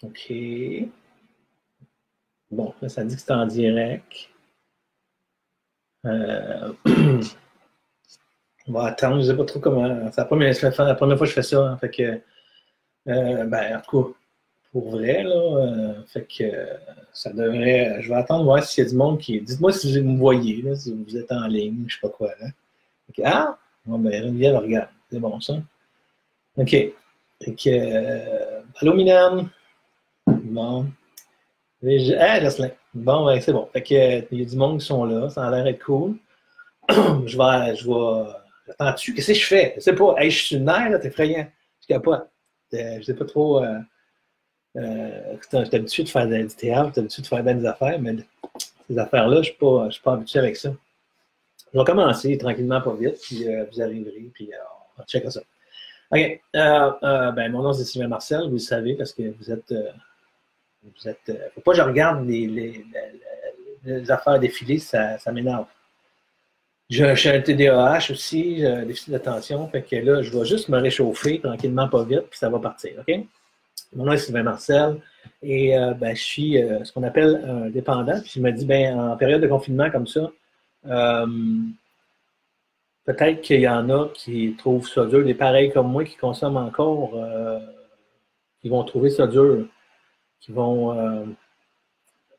OK. Bon, là, ça dit que c'est en direct. On va attendre, je ne sais pas trop comment. C'est la première fois que je fais ça. Hein, fait que, ben, en tout cas, pour vrai, là, fait que ça devrait. Je vais attendre voir s'il y a du monde qui. Dites-moi si vous me voyez, là, si vous êtes en ligne, je sais pas quoi. Là. Ah! Bon, ben, Geneviève, regarde. C'est bon, ça. OK. Fait que, allô, Minan? Bon. Ah, Jocelyn. Bon, ben, c'est bon. Fait que, il y a du monde qui sont là. Ça a l'air d'être cool. Attends-tu? Qu'est-ce que je fais? Je sais pas. Hey, je suis sur le nerf, là, t'es effrayant. Je capote. Je sais pas trop. J'étais habitué de faire du théâtre, j'étais habitué de faire bien des affaires, mais ces affaires-là, je ne suis pas habitué avec ça. Je vais commencer tranquillement, pas vite, puis vous arriverez, puis on va checker ça. OK. Ben, mon nom, c'est Sylvain Marcel, vous le savez, parce que vous êtes. Faut pas que je regarde les affaires défiler, ça m'énerve. Je suis un TDAH aussi, déficit d'attention, fait que là, je vais juste me réchauffer tranquillement, pas vite, puis ça va partir, OK? Mon nom est Sylvain Marcel et ben, je suis ce qu'on appelle un dépendant. Puis je me dis, ben, en période de confinement comme ça, euh, peut-être qu'il y en a qui trouvent ça dur, des pareils comme moi qui consomment encore, qui vont trouver ça dur, qui vont.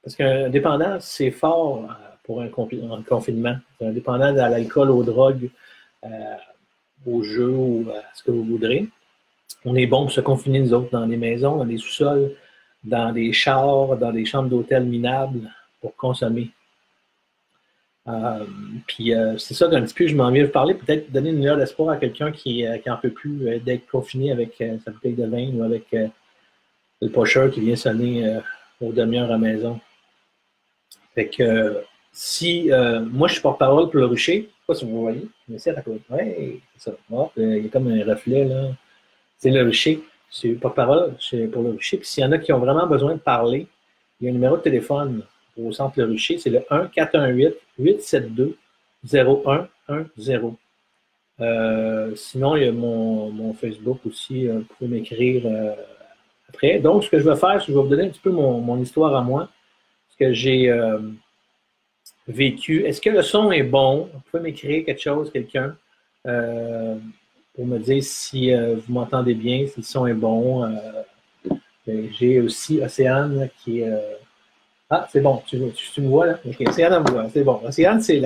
Parce qu'un dépendant, c'est fort pour un confinement. Un dépendant à l'alcool, aux drogues, euh, aux jeux ou à ce que vous voudrez. On est bon pour se confiner, nous autres, dans des maisons, dans des sous-sols, dans des chars, dans des chambres d'hôtel minables pour consommer. Puis c'est ça d'un petit peu, je m'en viens de parler, peut-être donner une lueur d'espoir à quelqu'un qui en peut plus d'être confiné avec sa bouteille de vin ou avec le pocheur qui vient sonner aux demi-heures à la maison. Fait que si moi je suis porte-parole pour le rucher, je ne sais pas si vous voyez, mais c'est à côté. Oui, c'est ça. Oh, il y a comme un reflet là. C'est le rucher. C'est porte-parole pour le rucher. Puis s'il y en a qui ont vraiment besoin de parler, il y a un numéro de téléphone au centre Le Rucher, c'est le 1-418-872-0110. Sinon, il y a mon Facebook aussi. Vous pouvez m'écrire après. Donc, ce que je vais faire, c'est que je vais vous donner un petit peu mon histoire à moi. Ce que j'ai vécu. Est-ce que le son est bon? Vous pouvez m'écrire quelque chose, quelqu'un, pour me dire si vous m'entendez bien, si le son est bon. J'ai aussi Océane qui est. Ah, c'est bon, tu me vois là? Ok, Océane me voit, c'est bon. Océane, c'est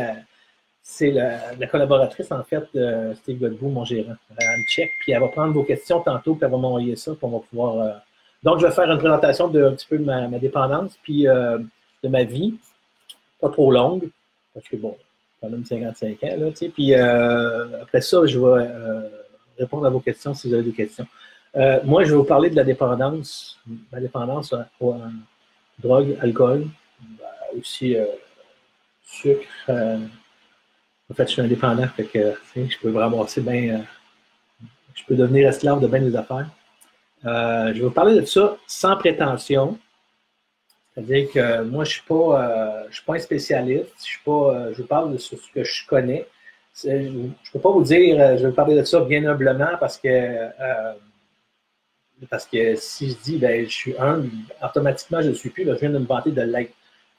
la collaboratrice en fait de Steve Godbout, mon gérant. Elle me check, puis elle va prendre vos questions tantôt, puis elle va m'envoyer ça, puis on va pouvoir. Donc, je vais faire une présentation de un petit peu de ma dépendance, puis de ma vie, pas trop longue, parce que bon, quand même 55 ans, là, tu sais. Puis après ça, je vais répondre à vos questions si vous avez des questions. Moi, je vais vous parler de la dépendance, ma dépendance à drogue, alcool, aussi sucre. En fait, je suis indépendant, fait que je peux vraiment assez bien. Je peux devenir esclave de bien des affaires. Je vais vous parler de ça sans prétention. C'est-à-dire que moi, je ne suis pas un spécialiste. Je vous parle de ce que je connais. Je ne peux pas vous dire, je vais vous parler de ça bien humblement parce que si je dis, ben, je suis humble, automatiquement, je ne le suis plus. Là, je viens de me vanter de l'être.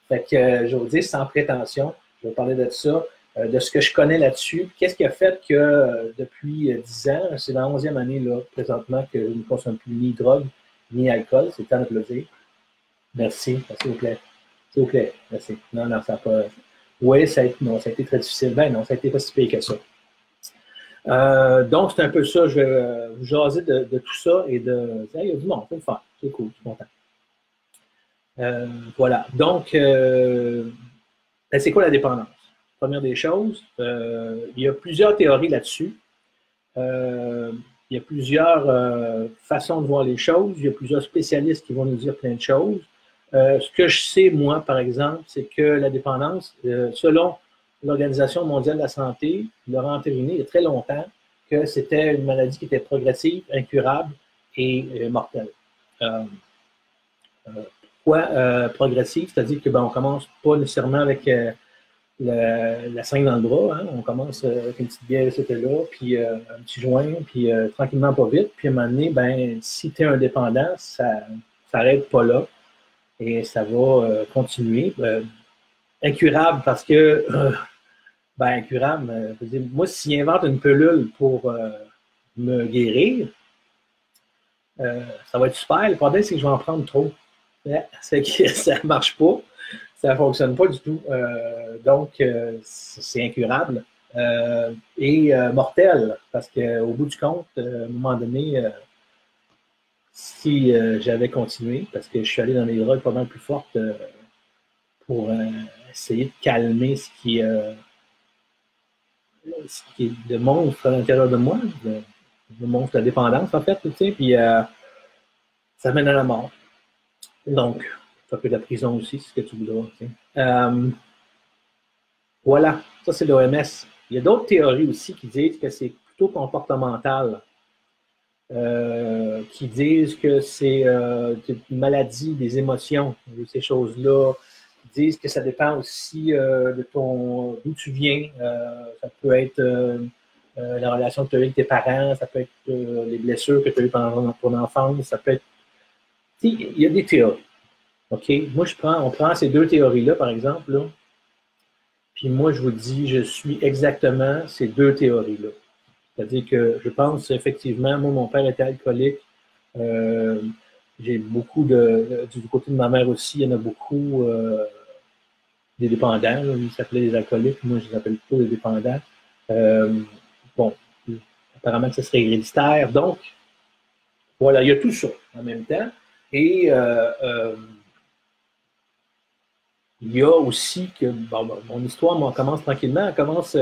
Fait que je vais vous dire sans prétention, je vais vous parler de ça, de ce que je connais là-dessus. Qu'est-ce qui a fait que depuis 10 ans, c'est la 11e année là, présentement que je ne consomme plus ni drogue ni alcool. C'est le temps de le dire. Merci, s'il vous plaît. S'il vous plaît, merci. Non, ça n'a pas. Oui, ça a été très difficile. Ben non, ça a été pas si pire que ça. Donc, c'est un peu ça. Je vais vous jaser de tout ça et de. Il y a du monde, il faut le faire. C'est cool, je suis content. Voilà. Donc, ben, c'est quoi la dépendance? Première des choses, il y a plusieurs théories là-dessus. Il y a plusieurs façons de voir les choses. Il y a plusieurs spécialistes qui vont nous dire plein de choses. Ce que je sais, moi, par exemple, c'est que la dépendance, selon l'Organisation mondiale de la santé, leur a entériné il y a très longtemps que c'était une maladie qui était progressive, incurable et mortelle. Pourquoi progressive? C'est-à-dire que ben, on commence pas nécessairement avec la seringue dans le bras. Hein? On commence avec une petite bière, c'était là, puis un petit joint, puis tranquillement, pas vite. Puis à un moment donné, ben, si tu es un dépendant, ça s'arrête pas là et ça va continuer. Incurable parce que, ben, incurable, moi, s'il invente une pilule pour me guérir, ça va être super. Le problème, c'est que je vais en prendre trop. C'est que ça ne marche pas. Ça ne fonctionne pas du tout. Donc, c'est incurable. Et mortel, parce qu'au bout du compte, à un moment donné, si j'avais continué, parce que je suis allé dans des drogues pas mal plus fortes pour essayer de calmer ce qui est le monstre à l'intérieur de moi, le monstre de la dépendance, en fait, tu sais, puis ça mène à la mort. Donc, ça peut être la prison aussi, c'est ce que tu voudras. Tu sais. Voilà, ça c'est l'OMS. Il y a d'autres théories aussi qui disent que c'est plutôt comportemental, qui disent que c'est une maladie des émotions, ces choses-là, qui disent que ça dépend aussi de d'où tu viens. Ça peut être la relation que tu as eue avec tes parents, ça peut être les blessures que tu as eues pendant ton enfance, ça peut être... Il y a des théories. OK? Moi, on prend ces deux théories-là, par exemple, là, puis moi, je vous dis, je suis exactement ces deux théories-là. C'est-à-dire que je pense effectivement, moi, mon père était alcoolique. J'ai beaucoup du côté de ma mère aussi, il y en a beaucoup des dépendants. Là, ils s'appelaient les alcooliques, moi, je les appelle plutôt les dépendants. Bon, apparemment que ce serait héréditaire. Donc, voilà, il y a tout ça en même temps. Et il y a aussi que, bon, mon histoire commence tranquillement, elle commence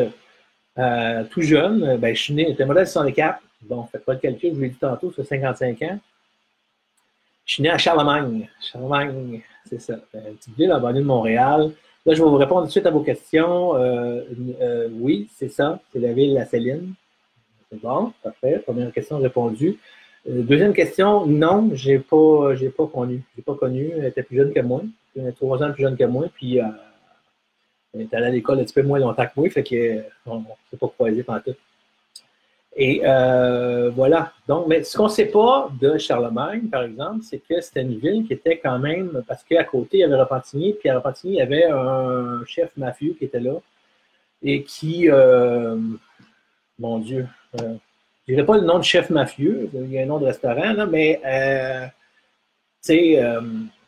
tout jeune. Ben, je suis né, j'étais modèle 64. Bon, faites pas le calcul, je vous l'ai dit tantôt, ça fait 55 ans. Je suis né à Charlemagne. Charlemagne, c'est ça. Une petite ville en banlieue de Montréal. Là, je vais vous répondre tout de suite à vos questions. Oui, c'est ça. C'est la ville La Céline. C'est bon, parfait. Première question répondue. Deuxième question, non, j'ai pas connu. J'ai pas connu. Elle était plus jeune que moi. 3 ans plus jeune que moi. Puis, elle est allée à l'école un petit peu moins longtemps que moi. Fait que, on ne s'est pas croisé pendant tout. Et voilà. Donc, mais ce qu'on ne sait pas de Charlemagne, par exemple, c'est que c'était une ville qui était quand même, parce qu'à côté, il y avait Repentigny, puis à Repentigny, il y avait un chef mafieux qui était là et qui, mon Dieu, je ne dirais pas le nom de chef mafieux, il y a un nom de restaurant, là, mais tu sais,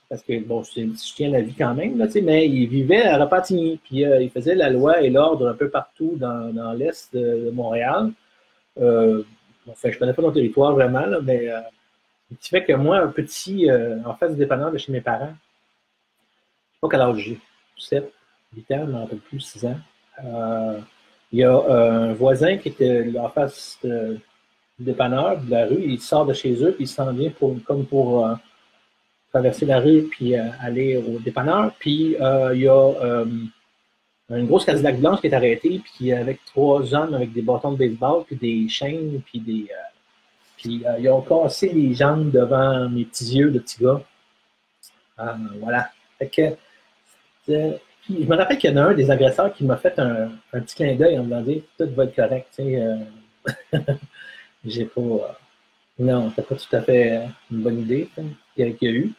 parce que, bon, je tiens la vie quand même, là, mais il vivait à Repentigny, puis il faisait la loi et l'ordre un peu partout dans l'est de Montréal. Enfin, je ne connais pas ton territoire vraiment, là, mais ce qui fait que moi, un petit, en face du dépanneur de chez mes parents, je ne sais pas quel âge j'ai, 7, 8 ans, je ne me rappelle plus, 6 ans. Il y a un voisin qui était en face du dépanneur de la rue, il sort de chez eux, puis il s'en vient comme pour traverser la rue, puis aller au dépanneur. Puis il y a une grosse Cadillac blanche qui est arrêtée, puis avec 3 hommes avec des bâtons de baseball, puis des chaînes, puis ils ont cassé les jambes devant mes petits yeux de petits gars. Voilà. Fait que, puis, je me rappelle qu'il y en a un des agresseurs qui m'a fait un petit clin d'œil en me disant tout va être correct. J'ai pas. Non, c'est pas tout à fait une bonne idée qu'il y a eu.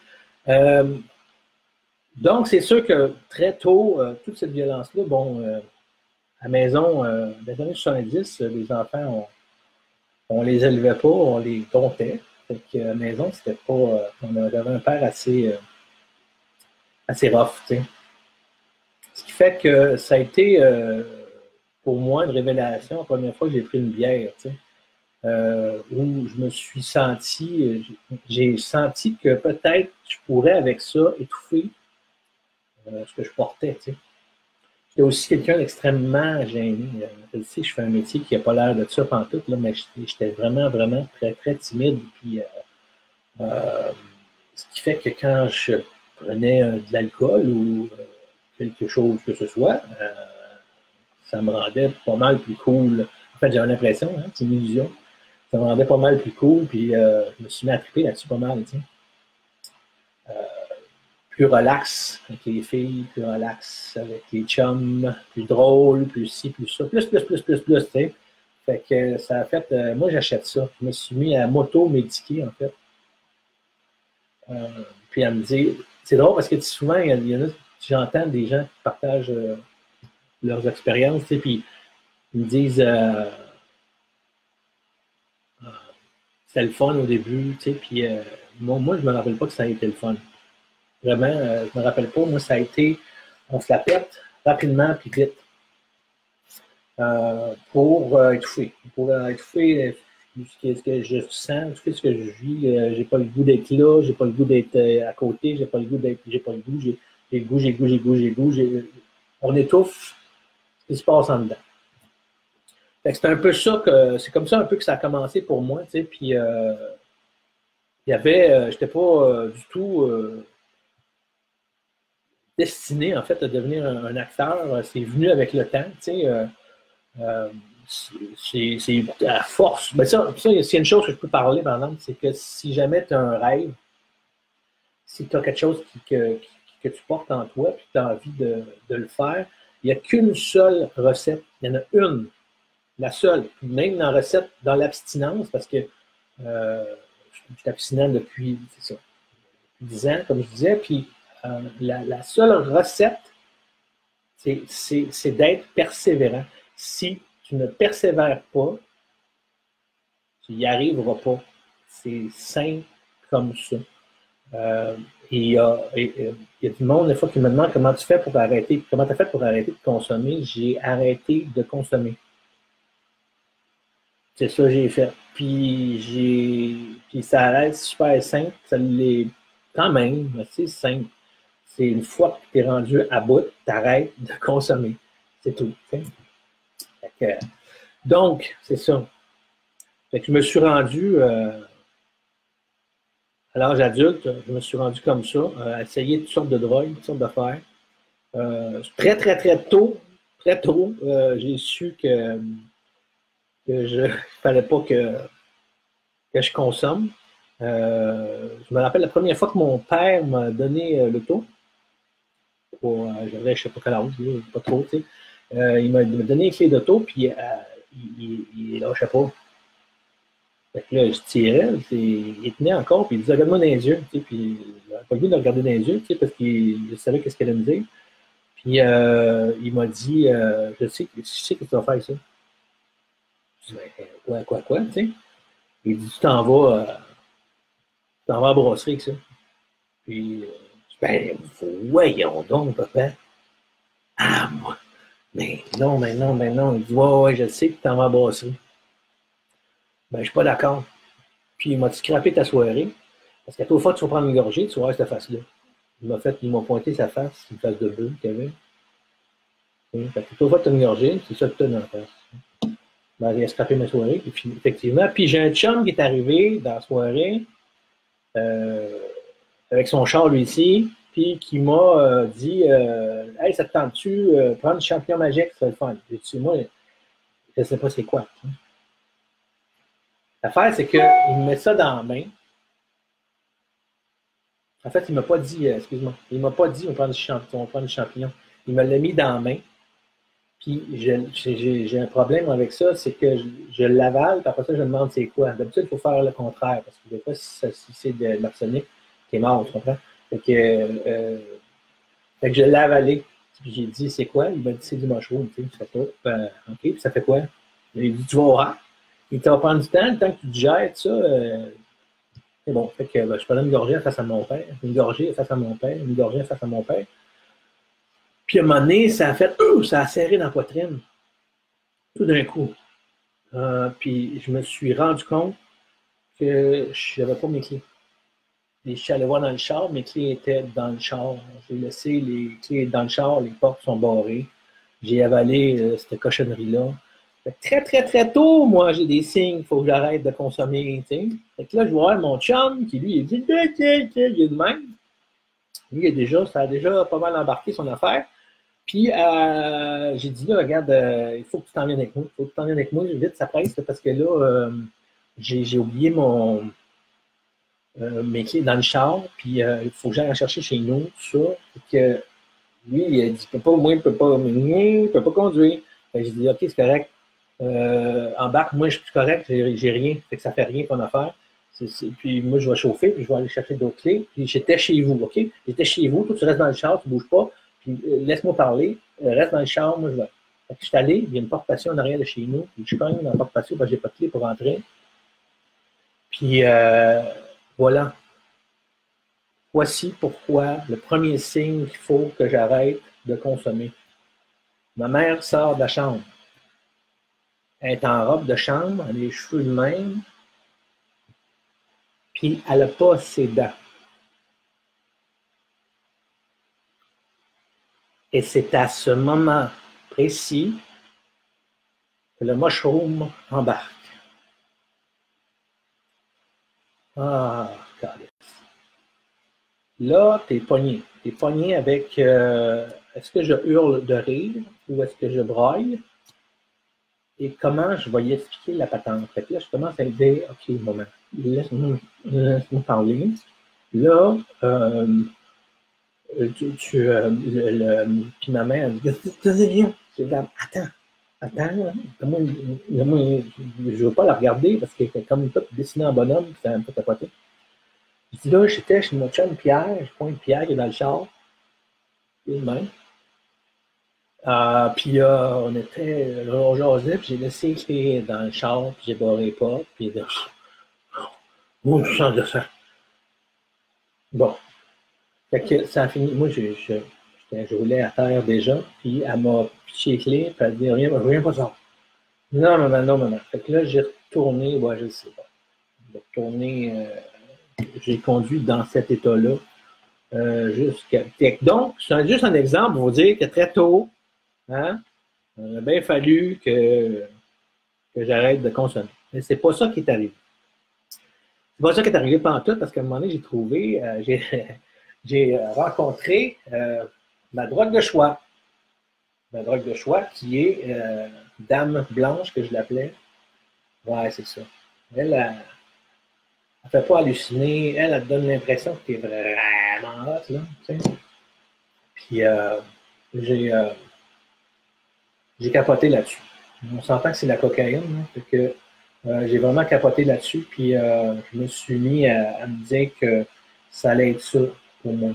Donc, c'est sûr que très tôt, toute cette violence-là, bon, à la maison, dans les années 70, les enfants, on les élevait pas, on les comptait. Fait que à la maison, c'était pas. On avait un père assez rough, tu sais. Ce qui fait que ça a été, pour moi, une révélation la première fois que j'ai pris une bière, tu sais. Où je me suis senti, j'ai senti que peut-être je pourrais avec ça étouffer ce que je portais, tu sais. J'étais aussi quelqu'un d'extrêmement gêné. Je sais, je fais un métier qui n'a pas l'air de ça pantoute, là, mais j'étais vraiment, vraiment très, très timide. Puis, ce qui fait que quand je prenais de l'alcool ou quelque chose que ce soit, ça me rendait pas mal plus cool. En fait, j'avais l'impression, hein, c'est une illusion. Ça me rendait pas mal plus cool, puis je me suis mis à triper là-dessus pas mal, tu sais. Plus relax avec les filles, plus relax avec les chums, plus drôle, plus ci, plus ça, plus, tu sais. Fait que ça a fait, moi j'achète ça. Je me suis mis à m'auto-médiquer, en fait. Puis elle me dit, c'est drôle parce que souvent, il y en a, j'entends des gens qui partagent leurs expériences, tu sais, puis ils me disent, c'était le fun au début, tu sais, puis moi, je me rappelle pas que ça a été le fun. Vraiment, je me rappelle pas, moi, ça a été, on se la pète rapidement, puis vite, pour étouffer. Pour étouffer ce que je sens, tout ce que je vis. J'ai pas le goût d'être là, j'ai pas le goût d'être à côté, j'ai pas le goût d'être, j'ai pas le goût, j'ai le goût, j'ai le goût, j'ai le goût, j'ai le goût. On étouffe ce qui se passe en dedans. C'est un peu ça que, c'est comme ça un peu que ça a commencé pour moi, tu sais, puis il y avait, j'étais pas du tout destiné, en fait, à devenir un acteur. C'est venu avec le temps, tu sais. C'est à force. Mais ça c'est une chose que je peux parler, par exemple, c'est que si jamais tu as un rêve, si tu as quelque chose que tu portes en toi et que tu as envie de le faire, il n'y a qu'une seule recette. Il y en a une, la seule. Puis même dans la recette, dans l'abstinence, parce que je suis abstinent depuis, c'est ça, 10 ans, comme je disais, puis la seule recette, c'est d'être persévérant. Si tu ne persévères pas, tu n'y arriveras pas. C'est simple comme ça. Il y a du monde, des fois, qui me demande comment tu fais pour arrêter. Comment tu as fait pour arrêter de consommer? J'ai arrêté de consommer. C'est ça que j'ai fait. Puis ça reste super simple. Ça l'est quand même, c'est simple. C'est une fois que tu es rendu à bout, tu arrêtes de consommer. C'est tout. Donc, c'est ça. Fait que je me suis rendu à l'âge adulte, je me suis rendu comme ça, à essayer toutes sortes de drogues, toutes sortes d'affaires. Très tôt, j'ai su que je fallait pas que je consomme. Je me rappelle la première fois que mon père m'a donné l'auto. J'avais, je sais pas quel âge, pas trop, tu sais. Il m'a donné les clés d'auto, puis il lâchait pas. Fait que là, je tirais, il tenait encore, puis il disait, regarde-moi dans les yeux, tu sais, puis il n'avait pas le goût de le regarder dans les yeux, tu sais, parce qu'il savait qu'est-ce qu'elle allait me dire. Puis il m'a dit, je sais que tu vas faire ça. Je dis, ben, quoi, tu sais. Il dit, tu t'en vas à la brasserie avec ça. Puis, ben, voyons donc, papa. Ah, moi. Mais non. Il dit, ouais, je sais que tu t'en vas à la brasserie. Ben, je suis pas d'accord. Puis il m'a dit, scraper ta soirée. Parce qu'à toute fois que tu vas prendre une gorgée, tu vas voir cette face-là. Il m'a pointé sa face, une face de bœuf qu'il y avait. Fait que toute fois que tu as une gorgée, c'est ça que tu as dans la face. Ben, il a scrapé ma soirée, et puis, effectivement. Puis j'ai un chum qui est arrivé dans la soirée, avec son char, lui ici, puis qui m'a dit hey, ça te tente-tu prendre le champion magique, c'est le fun. J'ai dit, moi, je ne sais pas c'est quoi. L'affaire, c'est qu'il me met ça dans la main. En fait, il ne m'a pas dit, excuse-moi, il ne m'a pas dit on prend du champignon. Il me l'a mis dans la main. Puis j'ai un problème avec ça, c'est que je l'avale, puis après ça, je me demande c'est quoi. D'habitude, il faut faire le contraire, parce que des fois, si c'est de l'arsenic, t'es mort, tu comprends? Fait que je l'ai avalé. Puis j'ai dit c'est quoi? Il m'a dit c'est du mushroom, tu sais, ça fait OK, puis ça fait quoi? Il dit tu vas voir. Il va prendre du temps, le temps que tu digères ça. C'est bon. Fait que je prenais une gorgée face à mon père, une gorgée face à mon père, une gorgée face à mon père. Puis à un moment donné, ça a serré dans la poitrine. Tout d'un coup. Puis je me suis rendu compte que je n'avais pas mes clés. Et je suis allé voir dans le char, mes clés étaient dans le char. J'ai laissé les clés dans le char, les portes sont barrées. J'ai avalé cette cochonnerie-là. Très tôt, moi, j'ai des signes, il faut que j'arrête de consommer. T'sais. Fait que là, je vois mon chum qui, lui, il dit il est de même. Lui, ça a déjà pas mal embarqué son affaire. Puis, j'ai dit, là, regarde, il faut que tu t'en viennes avec moi. Il faut que tu t'en viennes avec moi. Vite, ça presse, parce que là, j'ai oublié mes clés dans le char. Puis, il faut que j'aille en chercher chez nous, tout ça. Puis que, lui, il a dit, moi, il ne peut pas conduire. Fait que j'ai dit, OK, c'est correct. Embarque, moi, je suis correct, j'ai rien. Fait que ça fait rien ton affaire. Puis moi, je vais chauffer, puis je vais aller chercher d'autres clés. Puis j'étais chez vous, OK? J'étais chez vous, toi, tu restes dans le char, tu ne bouges pas. Puis laisse-moi parler, reste dans le char, moi, je vais. Fait que je suis allé, il y a une porte patio en arrière de chez nous, puis je cogne dans la porte patio, parce que j'ai pas de clé pour rentrer. Puis voilà. Voici pourquoi le premier signe qu'il faut que j'arrête de consommer. Ma mère sort de la chambre. Elle est en robe de chambre, elle a les cheveux de même, puis elle n'a pas ses dents. Et c'est à ce moment précis que le mushroom embarque. Ah, calé. Là, t'es pogné. T'es pogné avec est-ce que je hurle de rire ou est-ce que je braille? Et comment je vais y expliquer la patente? Fait que là, je commence à dire, OK, moment, laisse-moi parler. Là, puis ma mère, elle dit, attends, moi, je ne veux pas la regarder parce qu'elle est comme tout dessinée en bonhomme, puis c'est un peu tapoté. Je dis là, j'étais chez mon chum Pierre, je pointe Pierre qui est dans le char, et même. Puis on jasait, puis j'ai laissé écrire dans le char, puis j'ai barré pas, puis moi, je sens de ça. Bon. Fait que ça a fini. Moi, je roulais à terre déjà, puis elle m'a pitché les clés, puis elle a dit rien pas ça. Non, maman, non, maman. Fait que là, j'ai retourné, je ne sais pas. J'ai retourné, j'ai conduit dans cet état-là. Donc, c'est juste un exemple pour vous dire que très tôt, hein, il a bien fallu que j'arrête de consommer. Mais c'est pas ça qui est arrivé. C'est pas ça qui est arrivé pendant tout, parce qu'à un moment donné, j'ai trouvé, j'ai rencontré ma drogue de choix. Ma drogue de choix qui est Dame Blanche, que je l'appelais. Ouais, c'est ça. Elle ne fait pas halluciner. Elle te donne l'impression que tu es vraiment hot, là. Tu sais. Puis j'ai capoté là-dessus. On s'entend que c'est la cocaïne, hein, fait que j'ai vraiment capoté là-dessus, puis je me suis mis à me dire que ça allait être ça pour moi.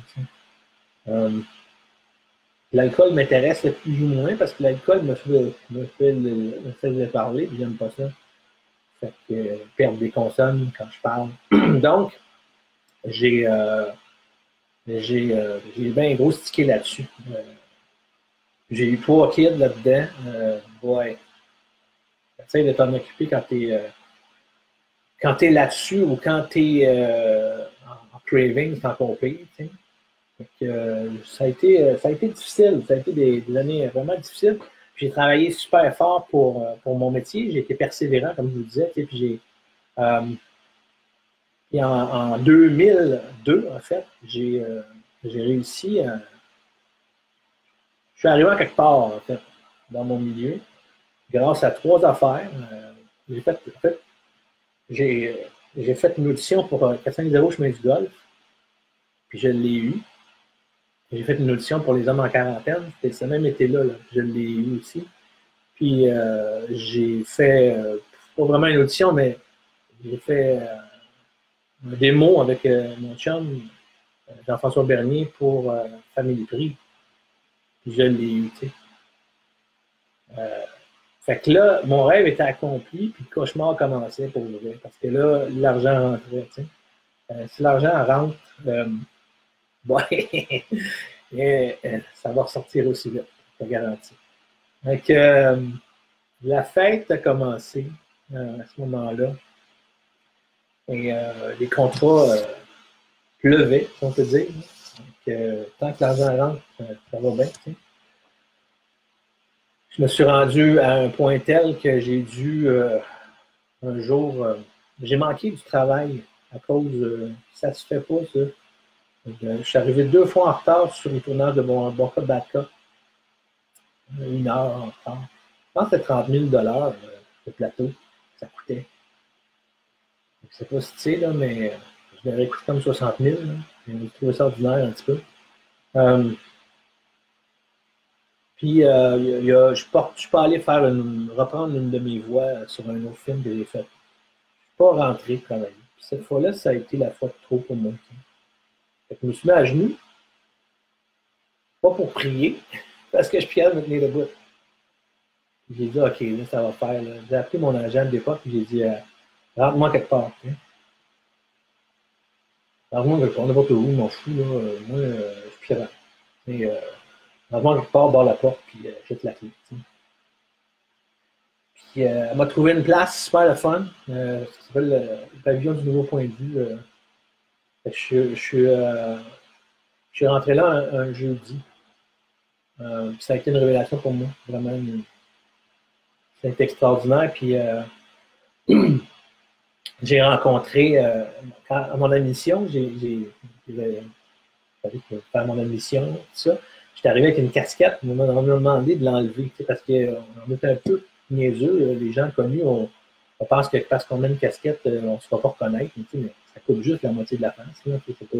L'alcool m'intéresse plus ou moins parce que l'alcool me fait parler, puis j'aime pas ça. Fait que perdre des consonnes quand je parle. Donc, j'ai bien gros stické là-dessus. J'ai eu 3 kids là-dedans. Ouais. Essaye de t'en occuper quand t'es là-dessus ou quand t'es en craving, c'est encore pire. Ça a été difficile. Ça a été des années vraiment difficiles. J'ai travaillé super fort pour mon métier. J'ai été persévérant, comme je vous le disais. Puis en 2002, en fait, j'ai réussi à... Je suis arrivé à quelque part, en fait, dans mon milieu, grâce à 3 affaires. J'ai fait une audition pour 450 Chemin du Golfe, puis je l'ai eu. J'ai fait une audition pour les hommes en quarantaine. C'était ce même été-là, je l'ai eu aussi. Puis j'ai fait, pas vraiment une audition, mais j'ai fait un démo avec mon chum, Jean-François Bernier, pour Family Prix. Puis je l'ai eu, tu sais. Fait que là, mon rêve était accompli, puis le cauchemar commençait pour vrai. Parce que là, l'argent rentrait, tu sais. Si l'argent rentre, ça va ressortir aussi vite, je te garantis. Donc, la fête a commencé à ce moment-là. Et les contrats pleuvaient, si on peut dire. Donc, tant que l'argent rentre, ça va bien. Tu sais. Je me suis rendu à un point tel que j'ai dû, un jour, j'ai manqué du travail à cause ça ne se fait pas, ça. Je suis arrivé 2 fois en retard sur les tournages de mon Bon Cop Bad Cop. 1 heure en retard. Je pense que c'était 30 000 le plateau. Ça coûtait. Je ne sais pas si tu sais, là, mais je l'aurais coûté comme 60 000. J'ai trouvé ça ordinaire un petit peu. Puis, je suis pas allé reprendre une de mes voix sur un autre film que j'ai fait. Je ne suis pas rentré travailler. cette fois-là, ça a été la fois de trop pour moi. Fait que je me suis mis à genoux, pas pour prier, parce que je priais de me tenir debout. J'ai dit, OK, là, ça va faire. J'ai appelé mon agent de l'époque, et j'ai dit, rentre-moi quelque part. Rentre-moi quelque part, n'importe où, je m'en fous, là. Moi, je suis capable. Rentre-moi quelque part, barre la porte, puis jette la clé. Puis, elle m'a trouvé une place super le fun, ce qui s'appelle le pavillon du nouveau point de vue. Je suis rentré là un jeudi. Ça a été une révélation pour moi, vraiment. Ça a été extraordinaire. Puis, j'ai rencontré, à mon admission, j'ai faire mon admission, tout ça. J'étais arrivé avec une casquette, on m'a demandé de l'enlever, parce qu'on est un peu niaiseux. Les gens connus, on pense que parce qu'on met une casquette, on ne se va pas reconnaître, mais ça coupe juste la moitié de la face. C'est pas.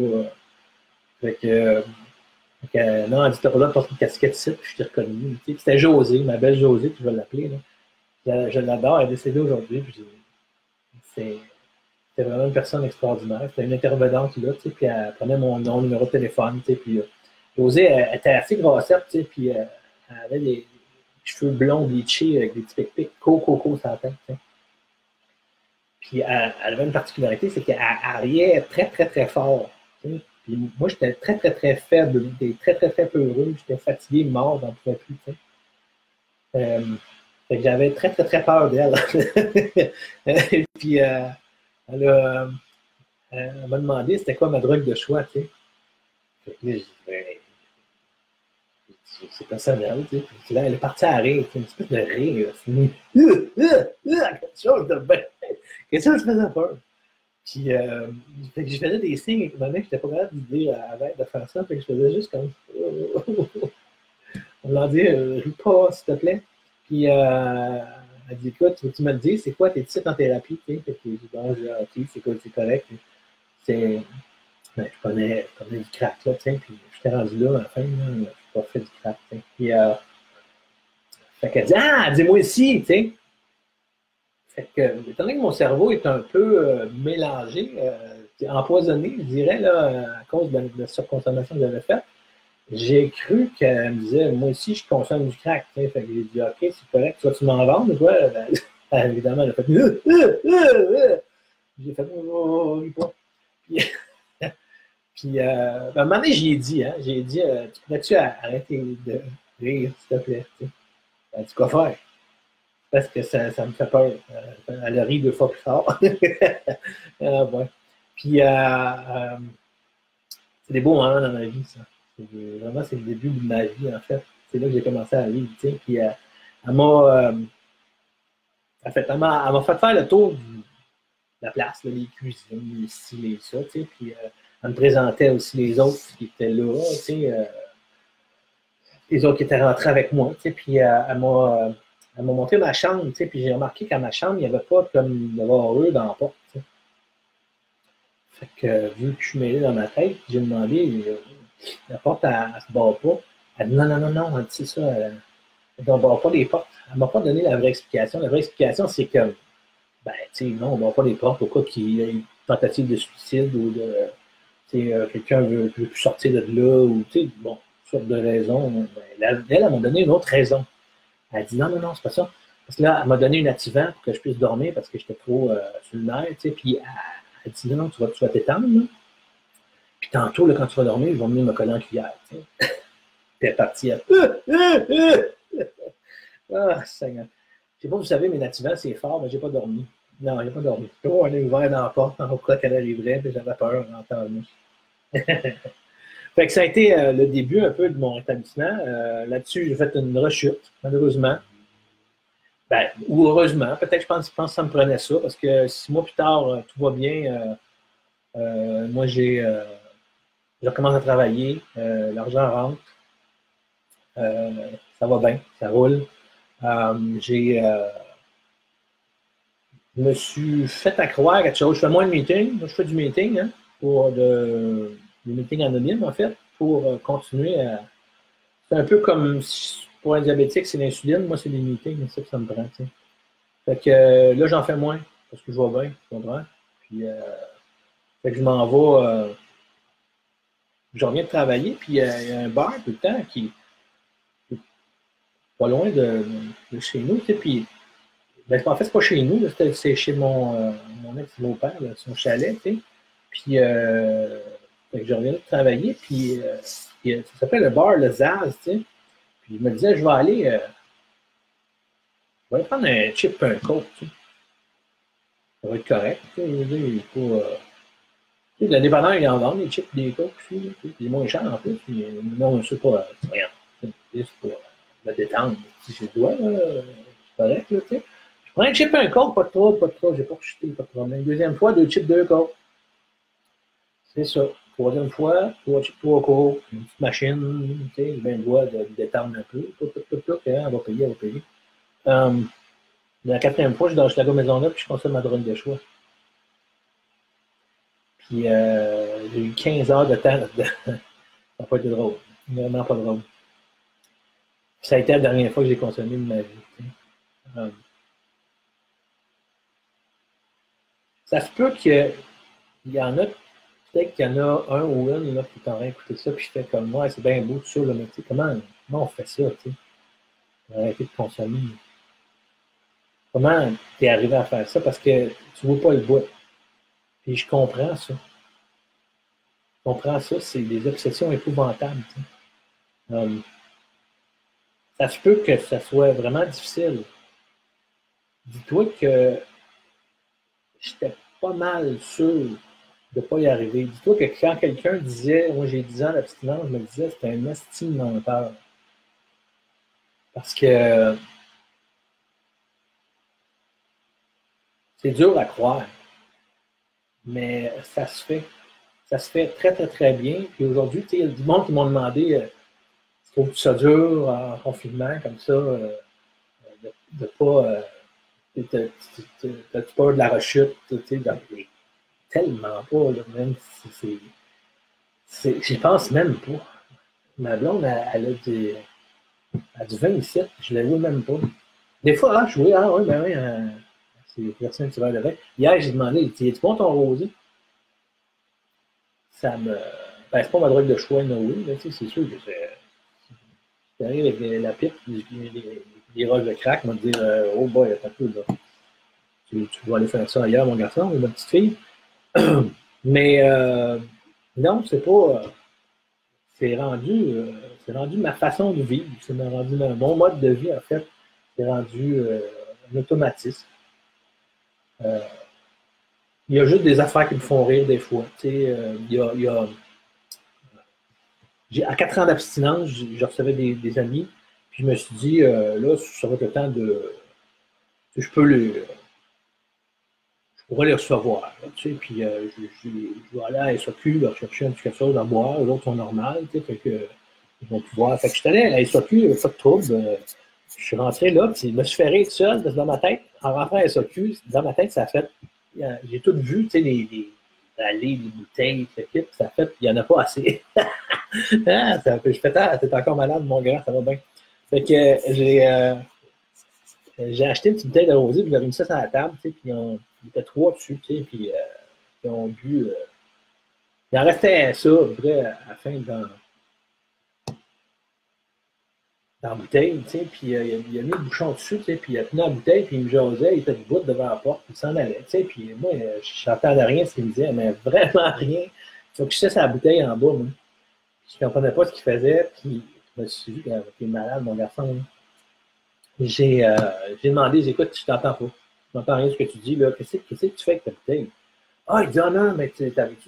Non, elle dit, t'as pas le droit de porter une casquette ici, puis je t'ai reconnu. C'était Josée, ma belle Josée, que je vais l'appeler. Je l'adore, elle est décédée aujourd'hui. C'était vraiment une personne extraordinaire. C'était une intervenante là, puis elle prenait mon nom, numéro de téléphone, puis Josée, elle était assez grossette, puis elle avait des cheveux blonds bleachés avec des petits pics-pics, coco sur la tête. T'sais. Puis elle avait une particularité, c'est qu'elle riait très, très, très fort. T'sais. Puis moi, j'étais très, très, très faible, j'étais très, très, très peureux, j'étais fatigué, mort, j'en pouvais plus. Fait que j'avais très, très, très peur d'elle. Et puis elle m'a demandé c'était quoi ma drogue de choix, tu sais. Là, c'est personnel, tu sais. Puis là, elle est partie à rire, une espèce de rire. Quelque chose de bien. Quelque chose qui faisait peur. Puis, fait que je faisais des signes, étant donné que je n'étais pas capable de dire avec de faire ça, fait que je faisais juste comme. On m'a dit, ris pas, s'il te plaît. Puis, elle dit, écoute, tu me le dis, c'est quoi tes titres en thérapie? Fait que j'ai dit, bon, ok, c'est correct. Je connais du crack, là, puis j'étais rendu là, à la fin, je n'ai pas fait du crack, Puis, fait qu'elle dit, dis-moi ici, tu sais. Fait que, étant donné que mon cerveau est un peu mélangé, empoisonné, je dirais, là, à cause de la surconsommation que j'avais faite, j'ai cru qu'elle me disait, moi aussi, je consomme du crack. Fait que j'ai dit, OK, c'est correct, tu m'en vends ou quoi? Évidemment, elle a fait, j'ai fait, pas. Puis, à un moment donné, j'ai dit, tu pourrais-tu arrêter de rire, s'il te plaît? Elle a dit, quoi faire? Parce que ça me fait peur. Elle rit 2 fois plus fort. Ouais. Puis, c'est des beaux moments dans ma vie, ça. Vraiment, c'est le début de ma vie, en fait. C'est là que j'ai commencé à vivre. Puis, elle m'a fait faire le tour de la place, là, les cuisines, les ci, les ça. Puis, elle me présentait aussi les autres qui étaient là. Les autres qui étaient rentrés avec moi. Puis, elle m'a montré ma chambre, puis j'ai remarqué qu'à ma chambre, il n'y avait pas comme de vareux dans la porte. T'sais. Fait que vu que je suis mêlé dans ma tête, j'ai demandé, la porte, elle ne se barre pas. Elle dit non, elle dit ça, elle ne barre pas les portes. Elle ne m'a pas donné la vraie explication. La vraie explication, c'est que, non, on ne barre pas les portes au cas qu'il y ait une tentative de suicide ou de, quelqu'un ne veut plus sortir de là, ou, bon, toutes sortes de raisons. Elle m'a donné une autre raison. Elle dit non, c'est pas ça. Parce que là, elle m'a donné un activant pour que je puisse dormir parce que j'étais trop sur le nerf, puis elle dit non, tu vas t'étendre, là. Puis tantôt, là, quand tu vas dormir, ils vont venir me coller en cuillère, Puis elle est partie, Seigneur. Je sais pas, vous savez, mes activants, c'est fort, mais j'ai pas dormi. Non, j'ai pas dormi. On est ouvert dans la porte, en cas qu'elle arriverait, puis j'avais peur en entendant. Fait que ça a été le début un peu de mon établissement. Là-dessus, j'ai fait une rechute, malheureusement. Ou heureusement. Peut-être je pense que ça me prenait ça, parce que 6 mois plus tard, tout va bien. Moi, je recommence à travailler. L'argent rentre. Ça va bien, ça roule. Je me suis fait accroire à quelque chose. Je fais moins de meetings. Moi, je fais du meeting, pour des meetings anonymes, en fait, pour continuer à. C'est un peu comme pour un diabétique, c'est l'insuline. Moi, c'est les meetings, c'est ça que ça me prend. T'sais. Fait que là, j'en fais moins parce que je vois bien, tu comprends? Puis Fait que je m'en vais, je reviens de travailler, puis il y a un bar tout le temps qui est pas loin de chez nous, tu sais, puis ben, en fait, c'est pas chez nous, c'est chez mon ex-beau-père, son chalet, tu sais. Puis, fait que je reviens de travailler, puis ça s'appelle le bar Le Zaz, tu sais. Puis, je me disais, je vais aller prendre un chip et un coke, tu sais. Ça va être correct, tu sais. Je veux dire, il est pas, tu sais, le dépanneur, il en vend des chips et des cokes aussi, là, tu sais. Puis, il est moins cher en plus. Puis, non, c'est pas, rien. C'est pour me détendre. Si j'ai le doigt, là, c'est correct, là, tu sais. Je prends un chip et un coke, pas de trop, pas de trop. J'ai pas chuté, pas de problème. Deuxième fois, 2 chips, 2 cokes. C'est ça. Troisième fois, 3 chips, 3 coke. Une petite machine, tu sais, j'ai bien le droit de me détendre un peu. Hein, on va payer, on va payer. La quatrième fois, je suis dans Chicago Maisonneuve, puis je consomme ma drogue de choix. Puis j'ai eu 15 heures de temps là-dedans. Ça n'a pas été drôle. Vraiment pas drôle. Puis ça a été la dernière fois que j'ai consommé de ma vie. Ça se peut qu'il y en a, peut-être qu'il y en a un ou une là, qui est en train d'écouter ça, puis je fais comme moi, c'est bien beau tout ça, là, mais tu sais, comment on fait ça, tu sais, pour arrêter de consommer? Comment tu es arrivé à faire ça? Parce que tu ne vois pas le bout. Puis je comprends ça. Je comprends ça, c'est des obsessions épouvantables. Tu sais. Ça se peut que ça soit vraiment difficile. Dis-toi que j'étais pas mal sûr de ne pas y arriver. Dis-toi que quand quelqu'un disait, moi j'ai 10 ans d'abstinence, je me disais c'était un estime menteur. Parce que c'est dur à croire, mais ça se fait. Ça se fait très, très, très bien. Puis aujourd'hui, il y a du monde qui m'ont demandé trouves-tu ça dur en confinement comme ça, de pas. T'as-tu peur de la rechute? Tellement pas, là, même. J'y pense même pas. Ma blonde, elle a du 27, je la vois même pas. Des fois, je vois, oui, ben oui, c'est versé un petit verre de vin. Hier, j'ai demandé, tu bon ton rosé? Ça me. Ben, c'est pas ma drogue de choix, Noé, mais c'est sûr que j'arrive avec la pipe, les roches de crack, vont me dire, oh boy, t'as peu, là. Tu vas aller faire ça ailleurs, mon garçon, ou ma petite fille. Mais non, c'est pas. C'est rendu ma façon de vivre. C'est rendu mon mode de vie, en fait. C'est rendu un automatisme. Il y a juste des affaires qui me font rire des fois. À 4 ans d'abstinence, je recevais des amis, puis je me suis dit, là, ça va être le temps de. Je pourrais les recevoir. Là, puis je vais aller à la SAQ leur chercher quelque chose à boire, les autres sont normales, fait que ils vont pouvoir. Fait que je suis allé à la SAQ, pas de trouble. Je suis rentré là, puis je me suis fait rire tout seul, parce que dans ma tête, en rentrant à la SAQ, dans ma tête, ça a fait. J'ai tout vu, tu sais, les allées, les bouteilles, ça fait, il n'y en a pas assez. Je fais, t'es encore malade, mon gars, ça va bien. Fait que j'ai acheté une petite bouteille de rosé, puis j'avais mis ça sur la table, tu sais, puis il était 3 dessus, tu sais, puis ils ont bu. Il en restait ça, à peu près, à la fin, dans la bouteille, tu sais, puis il a mis le bouchon dessus, tu sais, puis il a tenu la bouteille, puis il me jasait, il était debout devant la porte, puis il s'en allait, tu sais, puis moi, je n'entendais rien ce qu'il me disait, mais vraiment rien. Il faut que je laisse la bouteille en bas, moi. Je ne comprenais pas ce qu'il faisait, puis je me suis dit, t'es malade, mon garçon. J'ai demandé, écoute, je t'entends pas. Je n'entends rien de ce que tu dis, là. Qu'est-ce que tu fais avec ta bouteille? Ah, il dit, ah non, mais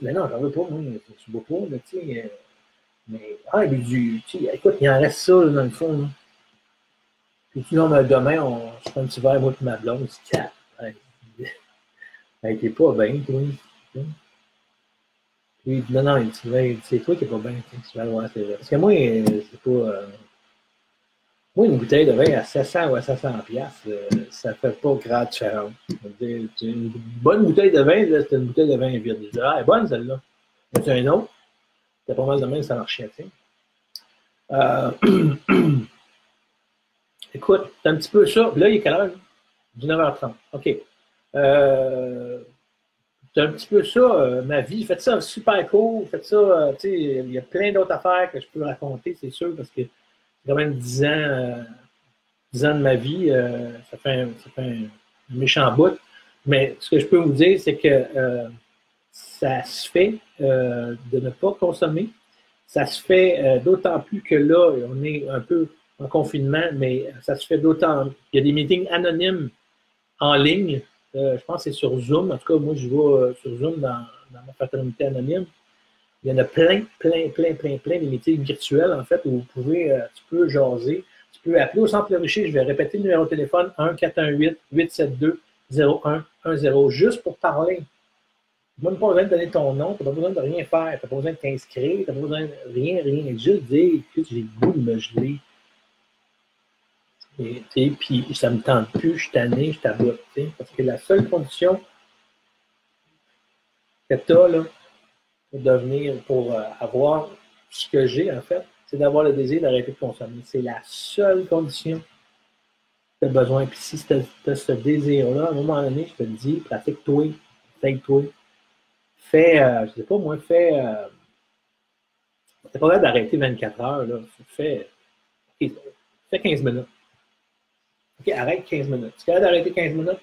mais non, j'en veux pas, moi, tu bois pas, mais tu sais. Mais, il dit, écoute, il en reste ça, là, dans le fond, là. Puis, non, mais demain, je prends un petit verre, moi, puis ma blonde, c'est cap. Elle était pas bien, toi. Puis, non, non, c'est toi qui n'es pas bien, tu vas voir, c'est vrai. Parce que moi, c'est pas. Moi, une bouteille de vin à 700 ou à 700 piastres, ça fait pas grande différence. Une bonne bouteille de vin, c'est une bouteille de vin vide. Je dis, elle est bonne celle-là. Mais tu as un autre, c'est pas mal de même, ça marchait. Euh, Écoute, c'est un petit peu ça. Là, il est quelle heure? 19h30. OK. c'est un petit peu ça, ma vie. Faites ça super court. Faites ça, tu sais, il y a plein d'autres affaires que je peux raconter, c'est sûr, parce que c'est quand même 10 ans de ma vie. Ça fait un méchant bout. Mais ce que je peux vous dire, c'est que ça se fait de ne pas consommer. Ça se fait d'autant plus que là, on est un peu en confinement, mais ça se fait d'autant. Il y a des meetings anonymes en ligne. Je pense que c'est sur Zoom. En tout cas, moi, je vais sur Zoom dans ma fraternité anonyme. Il y en a plein de meetings virtuels, en fait, où tu peux jaser. Tu peux appeler au centre Richer. Je vais répéter le numéro de téléphone 1-418-872-0110, juste pour parler. Tu n'as même pas besoin de donner ton nom, tu n'as pas besoin de rien faire, tu n'as pas besoin de t'inscrire, tu n'as pas besoin de rien. Juste dire que j'ai le goût de me geler. Et puis, ça ne me tente plus, je suis tanné, je t'aboute. Parce que la seule condition que tu as là, pour avoir ce que j'ai, en fait, c'est d'avoir le désir d'arrêter de consommer. C'est la seule condition que tu as besoin. Puis si tu as ce désir-là, à un moment donné, je te le dis, pratique-toi, fais-toi. Fais, je ne sais pas moi, t'as pas l'air d'arrêter 24 heures, là. Fais 15 minutes. OK, arrête 15 minutes. Tu es capable d'arrêter 15 minutes?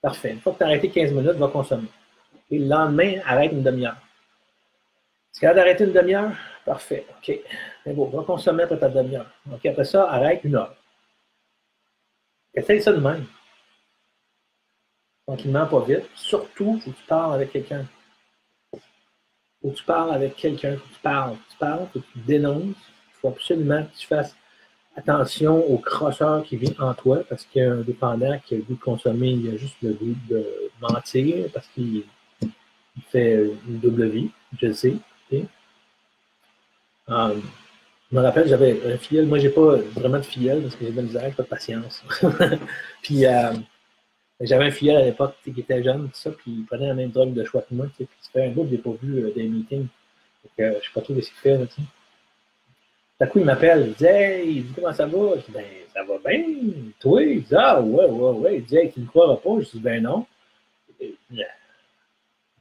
Parfait. Une fois que tu as arrêté 15 minutes, va consommer. Et le lendemain, arrête une demi-heure. Tu es capable d'arrêter une demi-heure? Parfait. OK. C'est beau. Va consommer après ta demi-heure. OK, après ça, arrête 1 heure. Essaye ça de même. Tranquillement, pas vite. Surtout, il faut que tu parles avec quelqu'un. Il faut que tu parles avec quelqu'un. Il faut que tu parles. Tu parles, il faut que tu dénonces. Il faut absolument que tu fasses attention au crosseur qui vit en toi, parce qu'il y a un dépendant qui a le goût de consommer, il a juste le goût de mentir, parce qu'il fait une double vie, je le sais. Okay? Je me rappelle, j'avais un filleul, moi j'ai pas vraiment de filleul, parce que j'ai de la misère, j'ai pas de patience. Puis j'avais un filleul à l'époque qui était jeune, tout ça, puis il prenait la même drogue de choix que moi, puis ça fait un bout que j'ai pas vu des meetings. Donc, je sais pas trop ce qu'il fait, là, tu sais. Tout à coup, il m'appelle, il dit Hey, il dit comment ça va? Je dis Ben, ça va bien. Toi? Il dit Ah, ouais. Il dit Hey, tu ne croiras pas? Je dis Ben non.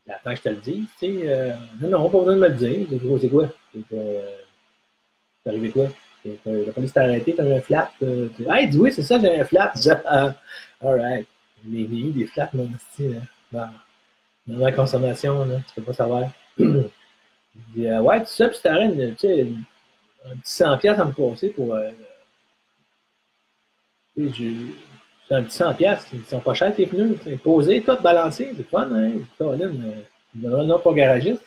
Attends que je te le dise, tu sais. Non, pas besoin de me le dire. Je dis C'est quoi? C'est arrivé quoi? La police t'a arrêté, t'as eu un flap. Hey, il dit Oui, c'est ça, j'ai un flap. Je dis Alright. J'ai eu des flaps, moi, dans la consommation, là, tu peux pas savoir. Il dit Ouais, tout ça, puis t'arrêtes, tu sais, un petit 100$ à me passer pour. C'est un petit 100$, ils sont pas chers tes pneus. Posé, tout balancé, c'est fun, hein? Caroline, non, pas garagiste.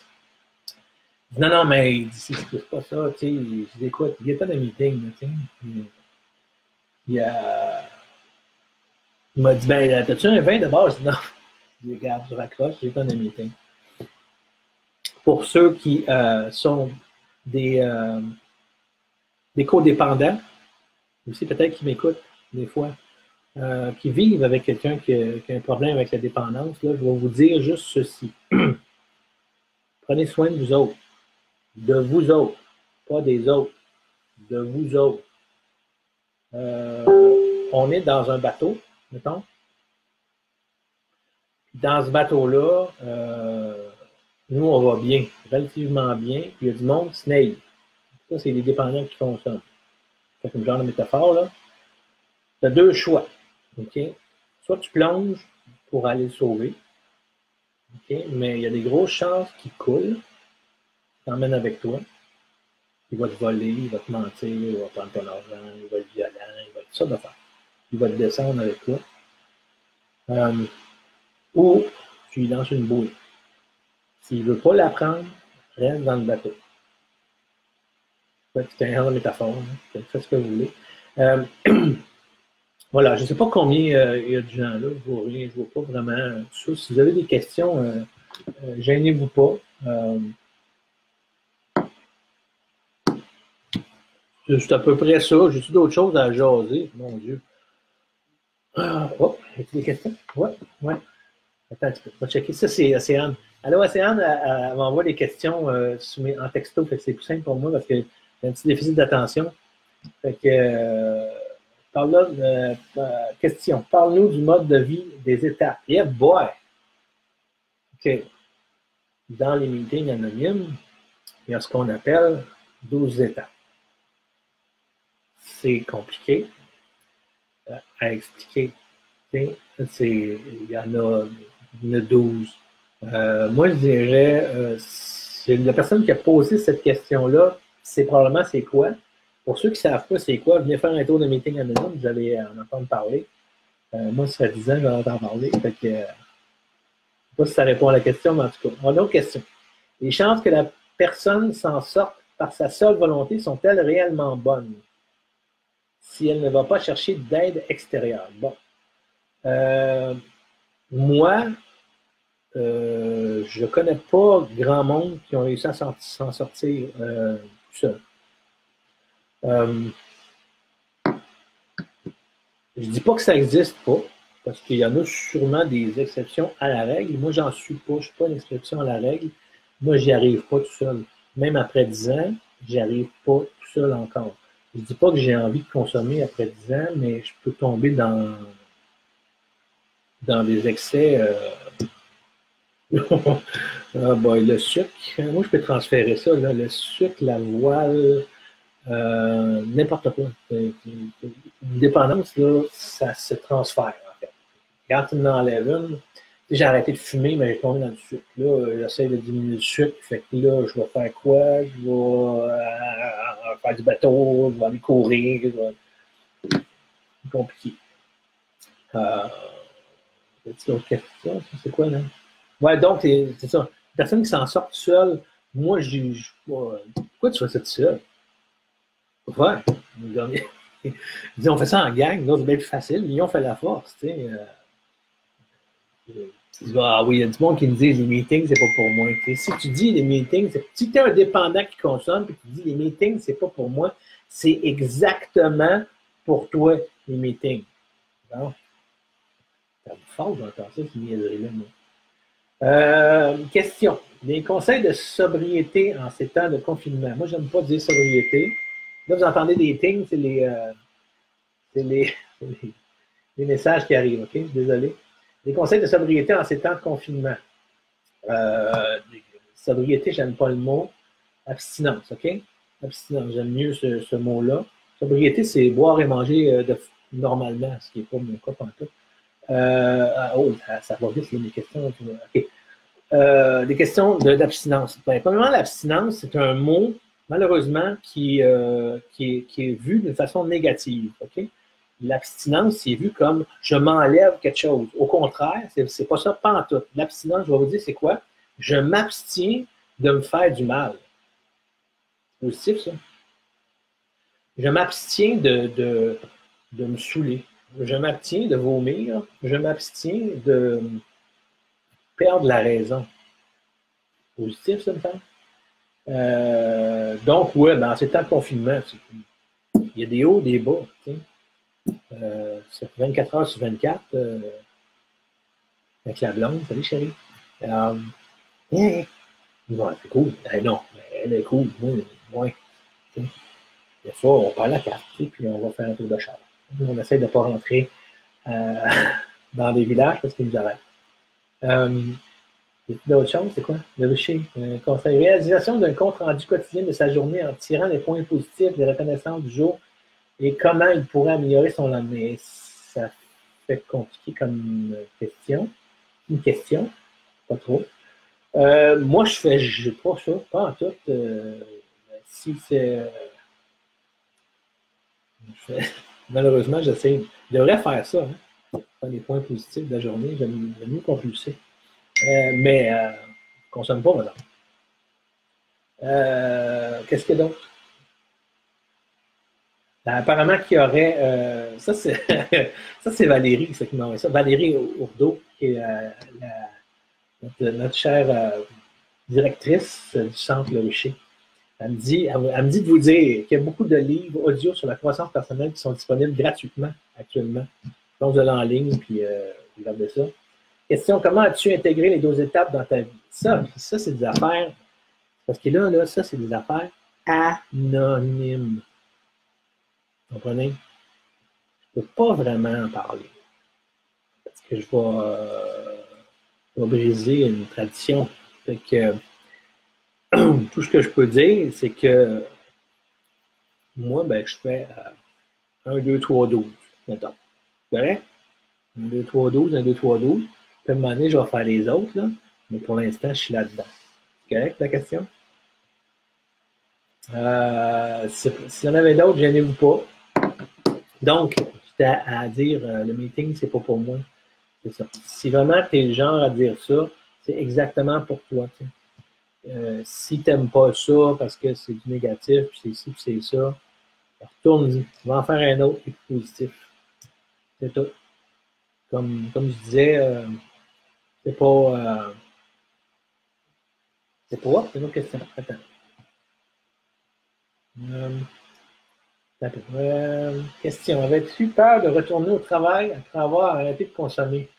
Non, mais il dit, c'est pas ça, tu sais. Je dis, écoute, il n'y a pas de meeting, tu sais. Il m'a dit, ben, t'as-tu un vin de base? Non. Je dis, regarde, je raccroche, j'ai pas de meeting. Pour ceux qui sont des codépendants, aussi peut-être qui m'écoutent des fois, qui vivent avec quelqu'un qui a un problème avec la dépendance, là, je vais vous dire juste ceci. Prenez soin de vous autres. De vous autres. Pas des autres. De vous autres. On est dans un bateau, mettons. Dans ce bateau-là, nous, on va bien, relativement bien. Puis il y a du monde qui snail. Ça, c'est les dépendants qui consomment. C'est comme genre de métaphore, là. Tu as 2 choix. OK? Soit tu plonges pour aller le sauver. OK? Mais il y a des grosses chances qu'il coule. Il t'emmène avec toi. Il va te voler, il va te mentir, il va prendre ton argent, il va être violent, il va être ça de faire. Il va te descendre avec toi. Ou tu lui lances une bouée. S'il ne veut pas la prendre, reste dans le bateau. C'est un genre de métaphore. Hein? Faites ce que vous voulez. Voilà, je ne sais pas combien il y a de gens là. Je ne vois pas vraiment ça. Si vous avez des questions, gênez-vous pas. C'est à peu près ça. J'ai-tu d'autres choses à jaser? Mon Dieu. Oh, as-tu des questions? Ouais. Attends un petit peu. On va checker. Ça, c'est Océane. Allô, Océane, elle m'envoie des questions en texto. Fait que c'est plus simple pour moi parce que j'ai un petit déficit d'attention. Fait que, question. Parle-nous du mode de vie des étapes. Yeah, boy! OK. Dans les meetings anonymes, il y a ce qu'on appelle 12 étapes. C'est compliqué à expliquer. Il y en a 12. Moi, je dirais, c'est la personne qui a posé cette question-là, c'est probablement c'est quoi. Pour ceux qui ne savent pas c'est quoi, venez faire un tour de meeting anonyme, vous allez en entendre parler. Moi, ça fait 10 ans que j'en entends parler. Fait que, je ne sais pas si ça répond à la question, mais en tout cas, on a une autre question. Les chances que la personne s'en sorte par sa seule volonté sont-elles réellement bonnes si elle ne va pas chercher d'aide extérieure? Bon. Moi, je ne connais pas grand monde qui ont réussi à s'en sortir tout seul. Je ne dis pas que ça n'existe pas, parce qu'il y en a sûrement des exceptions à la règle. Moi, j'en suis pas. Je ne suis pas une exception à la règle. Moi, j'y arrive pas tout seul. Même après 10 ans, j'y arrive pas tout seul encore. Je ne dis pas que j'ai envie de consommer après 10 ans, mais je peux tomber dans des excès. Ah boy, le sucre, moi je peux transférer ça, là, le sucre, la voile, n'importe quoi. Une dépendance, là, ça se transfère en fait. Quand tu m'en enlèves une, j'ai arrêté de fumer, mais j'ai tombé dans le sucre. Là, j'essaie de diminuer le sucre, fait que là, je vais faire quoi? Je vais faire du bateau, je vais aller courir, c'est compliqué. C'est autre question, c'est quoi là? Ouais, donc, c'est ça. Une personne qui s'en sort seule, moi, je juge pas. Pourquoi tu fais ça tout seul? Ouais. On fait ça en gang, là, c'est bien plus facile. L'union fait la force, tu sais. Ah oui, il y a du monde qui me dit les meetings, c'est pas pour moi. T'sais, si tu dis les meetings, si tu es un dépendant qui consomme et tu dis les meetings, c'est pas pour moi, c'est exactement pour toi, les meetings. Non? Ça me fâche d'entendre ça, cette niaiserie-là, moi. Question. Des conseils de sobriété en ces temps de confinement. Moi, je n'aime pas dire sobriété. Là, vous entendez des pings, c'est les, les messages qui arrivent, OK? Désolé. Des conseils de sobriété en ces temps de confinement. Sobriété, j'aime pas le mot. Abstinence, OK? Abstinence, j'aime mieux ce mot-là. Sobriété, c'est boire et manger normalement, ce qui n'est pas mon cas pantoute. Ça va vite, mes questions. OK. Des questions d'abstinence. Ben, premièrement, l'abstinence, c'est un mot, malheureusement, qui est vu d'une façon négative. Okay? L'abstinence, c'est vu comme je m'enlève quelque chose. Au contraire, c'est pas ça, pas en tout. L'abstinence, je vais vous dire, c'est quoi? Je m'abstiens de me faire du mal. C'est positif, ça. Je m'abstiens de me saouler. Je m'abstiens de vomir. Je m'abstiens de perdre la raison. Positif, ça me semble. Donc, ouais, dans ces temps de confinement, il y a des hauts, des bas. C'est 24 heures sur 24 avec la blonde. Salut, chérie. Ouais, c'est cool. Non, elle est cool. Ouais. Des fois, on parle à la carte, puis on va faire un tour de char. On essaie de ne pas rentrer dans des villages parce qu'ils nous arrêtent. D'autres choses, c'est quoi? Le rucher. Conseil. Réalisation d'un compte rendu quotidien de sa journée en tirant les points positifs, les reconnaissances du jour et comment il pourrait améliorer son lendemain. Ça fait compliqué comme question. Une question, pas trop. Moi, je pas ça, pas en tout. Si c'est. Malheureusement, j'essaie. Je devrais faire ça, hein? Faire les points positifs de la journée. J'aime mieux compulser. Mais je ne consomme pas, madame. Qu'est-ce qu'il y a d'autre? Apparemment qu'il y aurait. Ça, c'est Valérie qui m'a envoyé ça. Valérie Ourdeau, qui est notre chère directrice du Centre Le Rucher. Elle me dit de vous dire qu'il y a beaucoup de livres audio sur la croissance personnelle qui sont disponibles gratuitement actuellement. Donc, vous allez en ligne, puis regardez ça. Question, comment as-tu intégré les 12 étapes dans ta vie? Ça c'est des affaires, parce que là, ça, c'est des affaires anonymes. Vous comprenez? Je ne peux pas vraiment en parler. Parce que je vais va briser une tradition. Fait que, tout ce que je peux dire, c'est que moi, ben, je fais 1, 2, 3, 12, mettons. Correct? 1, 2, 3, 12, 1, 2, 3, 12. Puis à un moment donné, je vais faire les autres, là. Mais pour l'instant, je suis là-dedans. Correct, la question? S'il y en avait d'autres, gênez-vous pas. Donc, j'étais à dire, le meeting, c'est pas pour moi. C'est ça. Si vraiment tu es le genre à dire ça, c'est exactement pour toi. Si tu n'aimes pas ça parce que c'est du négatif, puis c'est ci, puis c'est ça, retourne-y. Tu vas en faire un autre qui est plus positif. C'est tout. Comme je disais, c'est pas. C'est pas. C'est une autre question. Attends. Question. Avais-tu peur de retourner au travail après avoir arrêté de consommer?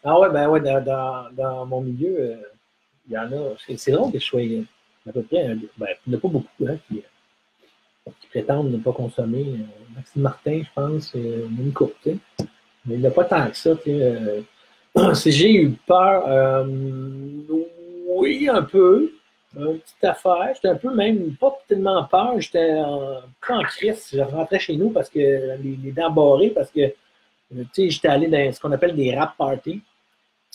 Ah ouais, ben ouais, dans mon milieu, il y en a. C'est drôle que je sois à peu près. Ben, il n'y en a pas beaucoup qui prétendent ne pas consommer. Maxime Martin, je pense, une coupe, tu sais. Mais il n'y a pas tant que ça, tu sais. Si j'ai eu peur, oui, un peu. Une petite affaire. J'étais un peu même, pas tellement peur, j'étais pas en crise. Je rentrais chez nous parce que les dents barrées, parce que, tu sais, j'étais allé dans ce qu'on appelle des rap parties.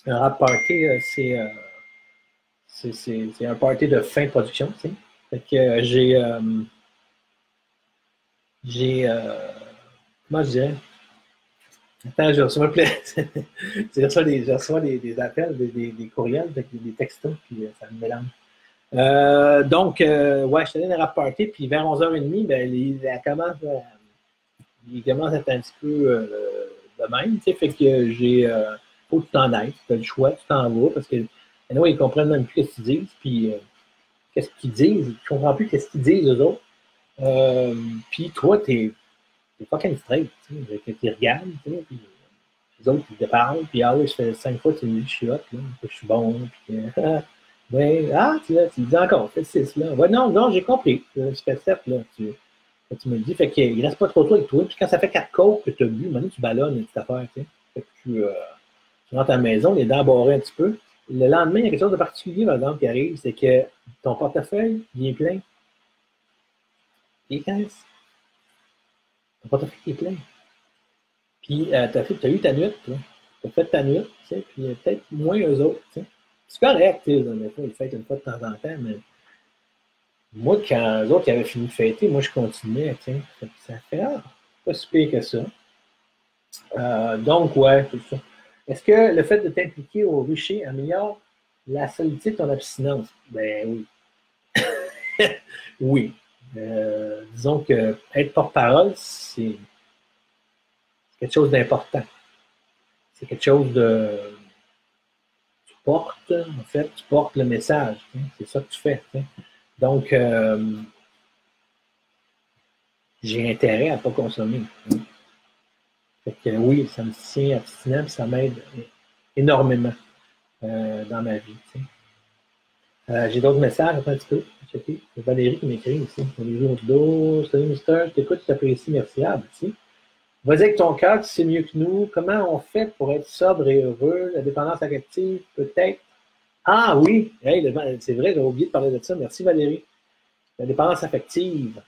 Un rap party, c'est un party de fin de production, tu sais. Fait que comment je dirais? Attends, je reçois je reçois des appels, des courriels, des textos, puis ça me mélange. Donc, ouais, je suis allé dans la rap party, puis vers 11h30, ben, il commence à être un petit peu de même, tu sais, fait que faut que tu t'en ailles, tu as le choix, tu t'en vas, parce que, anyway, ils comprennent même plus ce qu'ils disent, puis qu'est-ce qu'ils disent, tu comprends plus qu'est-ce qu'ils disent, eux autres. Puis toi, t'es fucking straight, tu sais, tu regardes, tu sais, puis les autres, ils te parlent, puis ah oui, je fais 5 fois, tu me dis que je suis hot, là, que je suis bon, puis ben, tu dis encore, fais 6, là. Ouais, non, j'ai compris, je fais 7, là, tu me le dis, fait qu'il reste pas trop tôt avec toi, puis quand ça fait 4 côtes que tu as bu, maintenant tu ballonnes une petite affaire, tu sais, fait que tu rentres à la maison, les dents barrées un petit peu. Le lendemain, il y a quelque chose de particulier, par exemple, qui arrive, c'est que ton portefeuille, il est plein. Il est 15. Ton portefeuille est plein. Puis, tu as eu ta nuit, tu as fait ta nuit, tu sais, puis peut-être moins eux autres, tu sais. C'est correct, tu sais, des fois, ils fêtent une fois de temps en temps, mais moi, quand eux autres avaient fini de fêter, moi, je continuais, tu sais. Ça fait, pas si pire que ça. Donc, ouais, tout ça. Est-ce que le fait de t'impliquer au rucher améliore la solitude de ton abstinence? Ben oui. Oui. Disons que être porte-parole, c'est quelque chose d'important. C'est quelque chose de. Tu portes, en fait, tu portes le message. Hein? C'est ça que tu fais. Hein? Donc, j'ai intérêt à ne pas consommer. Hein? Fait que oui, ça me tient abstinent et ça m'aide énormément dans ma vie. J'ai d'autres messages, attends un petit peu. C'est Valérie qui m'écrit aussi. Valérie Audo, salut Mister, je t'écoute, je t'apprécie, merci. Ah, merci. Vas-y avec ton cœur, tu sais mieux que nous. Comment on fait pour être sobre et heureux? La dépendance affective, peut-être. Ah oui, hey, c'est vrai, j'ai oublié de parler de ça. Merci Valérie. La dépendance affective,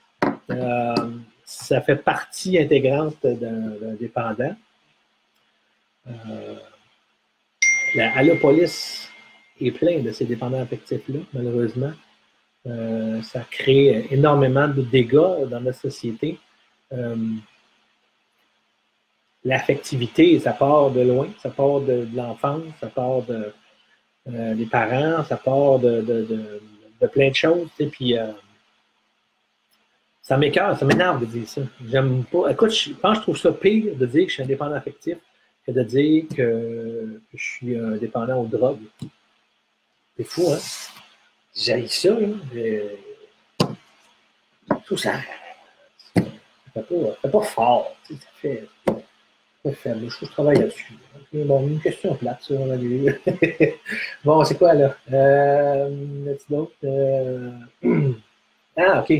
ça fait partie intégrante d'un dépendant. La Allopolis est plein de ces dépendants affectifs-là, malheureusement. Ça crée énormément de dégâts dans notre société. L'affectivité, ça part de loin, ça part de l'enfance, ça part des parents, ça part de plein de choses. Puis ça m'écoeure, ça m'énerve de dire ça. J'aime pas. Écoute, je trouve ça pire de dire que je suis un dépendant affectif que de dire que je suis un dépendant aux drogues. C'est fou, hein? J'haïs ça, là. Tout ça. Ça fait pas fort. Ça fait faible. Je travaille là-dessus. Okay, bon, une question plate, ça, on a vu. Bon, c'est quoi, là? D'autres? Ah, OK.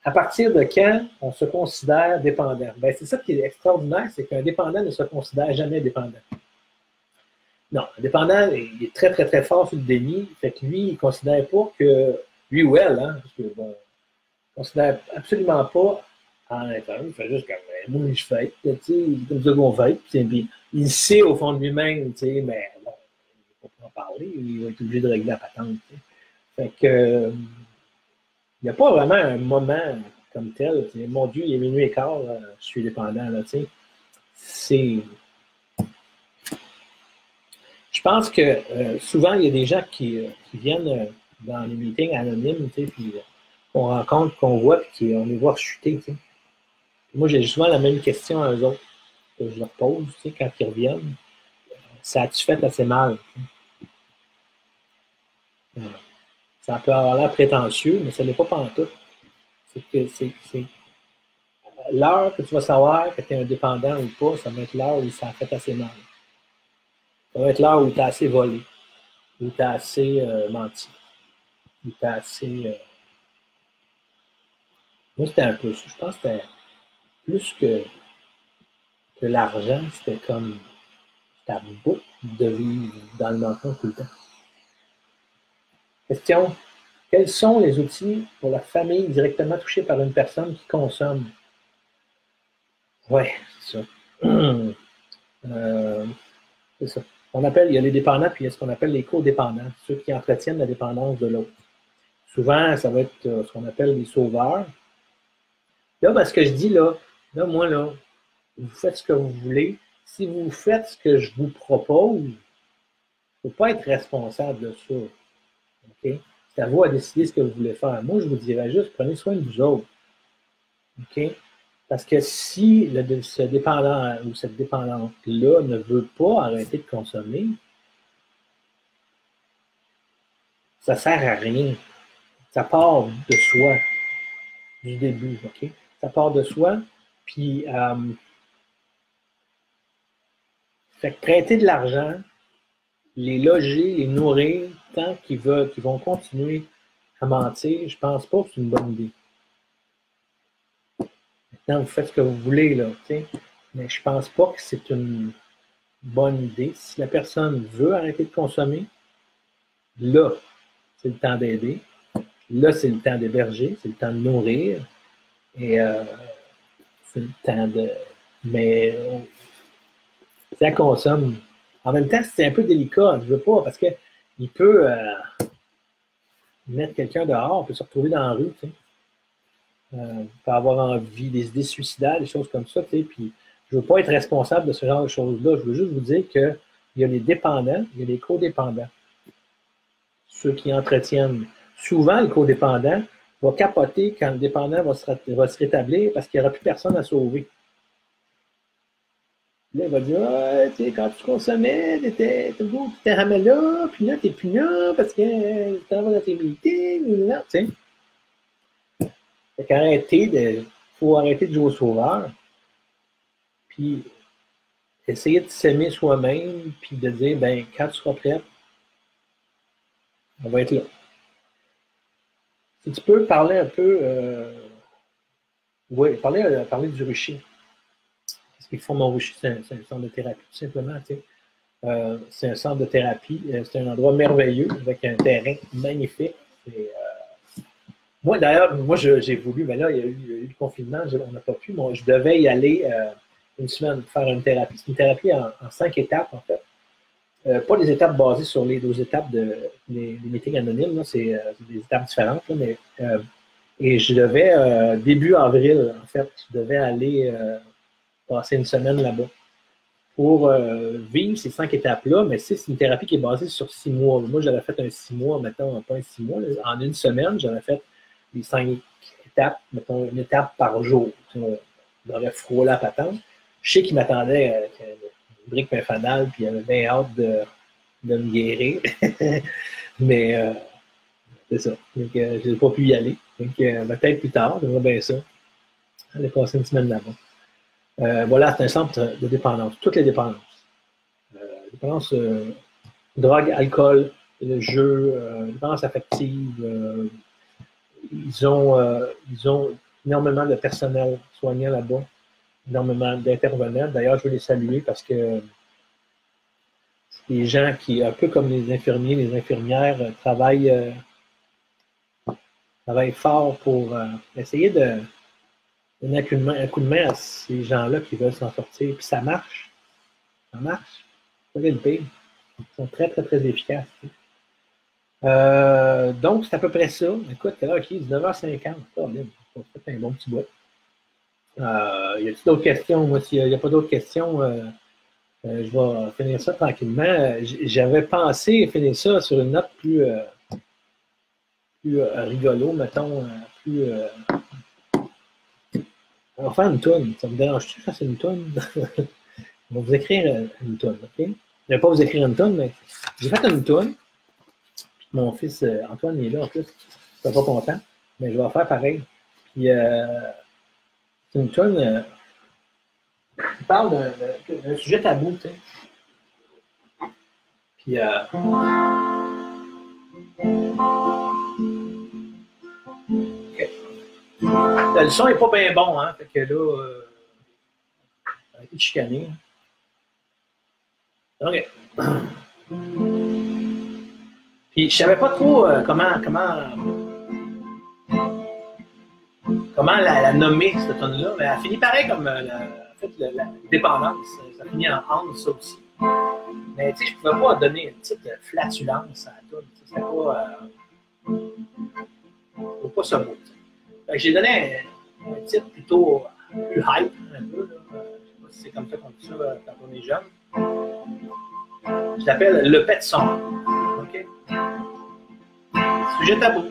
À partir de quand on se considère dépendant? Ben, c'est ça qui est extraordinaire, c'est qu'un dépendant ne se considère jamais dépendant. Non, le dépendant, il est très, très, très fort sur le déni. Fait que lui, il ne considère pas que, lui ou elle, hein, parce que, bon, il ne considère absolument pas en interne. Il fait juste comme, moi, je fais, tu sais, comme ça qu'on fait. Puis, il sait au fond de lui-même, tu sais, mais bon, il ne faut pas en parler, il va être obligé de régler la patente. Tu sais. Fait que, il n'y a pas vraiment un moment comme tel. Tu sais, mon Dieu, il est minuit et quart, je suis dépendant, là, tu sais. C'est. Je pense que souvent, il y a des gens qui viennent dans les meetings anonymes, tu sais, puis qu'on rencontre, qu'on voit, puis qu'on les voit chuter, tu sais. Moi, j'ai souvent la même question à eux autres que je leur pose, tu sais, quand ils reviennent. Ça a-tu fait assez mal? Euh, Ça peut avoir l'air prétentieux, mais ça n'est pas pantoute. C'est que c'est l'heure que tu vas savoir que tu es un dépendant ou pas, ça va être l'heure où ça a fait assez mal. Ça va être l'heure où tu as assez volé, où tu as assez menti, où tu as assez. Moi, c'était un peu ça. Je pense que c'était plus que l'argent, c'était comme ta boucle de vivre dans le menton tout le temps. Question. Quels sont les outils pour la famille directement touchée par une personne qui consomme? Oui, c'est ça. C'est ça. Il y a les dépendants, puis il y a ce qu'on appelle les codépendants, ceux qui entretiennent la dépendance de l'autre. Souvent, ça va être ce qu'on appelle les sauveurs. Là, ben, ce que je dis là, moi, là, vous faites ce que vous voulez. Si vous faites ce que je vous propose, il ne faut pas être responsable de ça. OK? C'est à vous à décider ce que vous voulez faire. Moi, je vous dirais juste, prenez soin de vous autres. OK? Parce que si ce dépendant ou cette dépendante-là ne veut pas arrêter de consommer, ça ne sert à rien. Ça part de soi du début. OK? Ça part de soi. Puis, fait que prêter de l'argent, les loger, les nourrir, tant qu'ils vont continuer à mentir, je ne pense pas que c'est une bonne idée. Maintenant, vous faites ce que vous voulez, là, t'sais. Mais je ne pense pas que c'est une bonne idée. Si la personne veut arrêter de consommer, là, c'est le temps d'aider. Là, c'est le temps d'héberger, c'est le temps de nourrir. Et c'est le temps de. Mais ça consomme. En même temps, c'est un peu délicat. Je ne veux pas, parce qu'il peut mettre quelqu'un dehors, on peut se retrouver dans la rue, tu sais. Peut avoir envie, des idées suicidaires, des choses comme ça, tu sais. Puis, je ne veux pas être responsable de ce genre de choses-là. Je veux juste vous dire qu'il y a les dépendants, il y a les codépendants. Ceux qui entretiennent. Souvent, le codépendant va capoter quand le dépendant va se rétablir parce qu'il n'y aura plus personne à sauver. Là, il va dire, ah, tu sais, quand tu consommais, tu étais jamais là, puis là, tu n'es plus là parce que tu t'en vas dans tes meetings, là, tu sais. Faut arrêter de jouer au sauveur, puis essayer de s'aimer soi-même, puis de dire, ben, quand tu seras prêt, on va être là. Si tu peux parler un peu, oui, parler du rucher. Qu'est-ce qu'ils font mon rucher? C'est un centre de thérapie, tout simplement, tu sais. C'est un centre de thérapie, c'est un endroit merveilleux, avec un terrain magnifique. Moi, d'ailleurs, j'ai voulu, mais là, il y a eu le confinement, on n'a pas pu, mais je devais y aller une semaine faire une thérapie. C'est une thérapie en 5 étapes, en fait. Pas des étapes basées sur les 12 étapes des meetings anonymes, c'est des étapes différentes, là, mais et je devais, début avril, en fait, je devais aller passer une semaine là-bas pour vivre ces 5 étapes-là, mais c'est une thérapie qui est basée sur 6 mois. Moi, j'avais fait un 6 mois, mettons, pas un 6 mois, là, en une semaine, j'avais fait les 5 étapes, mettons, une étape par jour. On aurait frôlé la patente. Je sais qu'il m'attendait avec une brique et un fanal, puis il avait bien hâte de me guérir. Mais c'est ça. Donc, je n'ai pas pu y aller. Donc, peut-être plus tard, j'aimerais bien ça. Aller passer une semaine là-bas. Voilà, c'est un centre de dépendance. Toutes les dépendances. Dépendance, drogue, alcool, le jeu, dépendance affective. Ils ont énormément de personnel soignant là-bas, énormément d'intervenants. D'ailleurs, je veux les saluer parce que les gens qui, un peu comme les infirmiers, les infirmières, travaillent fort pour essayer de donner un coup de main à ces gens-là qui veulent s'en sortir. Puis ça marche. Ça marche. C'est pas le pire. Ils sont très, très, très efficaces. Donc, c'est à peu près ça. Écoute, là, OK, 19h50. On fait un bon petit bout. Y a-t-il d'autres questions? Moi, s'il n'y a pas d'autres questions, je vais finir ça tranquillement. J'avais pensé finir ça sur une note plus rigolo, mettons, on va faire une toune. Ça me dérange-tu que je fasse une toune? On va vous écrire une toune, OK? Je ne vais pas vous écrire une toune, mais j'ai fait une toune. Mon fils Antoine est là en plus. Je ne suis pas content, mais je vais faire pareil. Puis, c'est une toune qui parle d'un sujet tabou, tu sais. Puis, okay. Le son n'est pas bien bon, hein? Fait que là, on a été chicané. OK. Puis je savais pas trop comment la nommer, cette tonne-là, mais elle finit pareil comme en fait, la dépendance. Ça finit en Hans, ça aussi. Mais tu sais, je pouvais pas donner une petite flatulence à la tonne. C'était pas ça beau. J'ai donné un titre plutôt plus hype, un peu. Là. Je sais pas si c'est comme ça qu'on dit ça quand on est jeune. Je l'appelle le pet song. OK? Sujet tabou.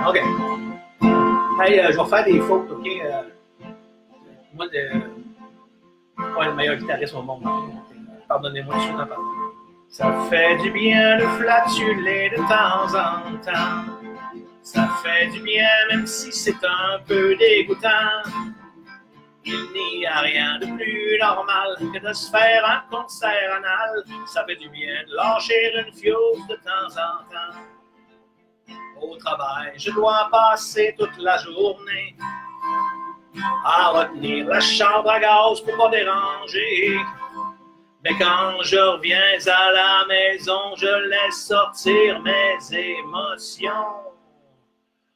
OK. Hey, je vais faire des fautes, OK? Moi, je ne suis pas le meilleur guitariste au monde. Pardonnez-moi, je suis en parlant. Ça fait du bien de flatuler de temps en temps. Ça fait du bien, même si c'est un peu dégoûtant. Il n'y a rien de plus normal que de se faire un concert anal. Ça fait du bien de lâcher une fuse de temps en temps. Au travail, je dois passer toute la journée à retenir la chambre à gaz pour pas déranger. Mais quand je reviens à la maison, je laisse sortir mes émotions.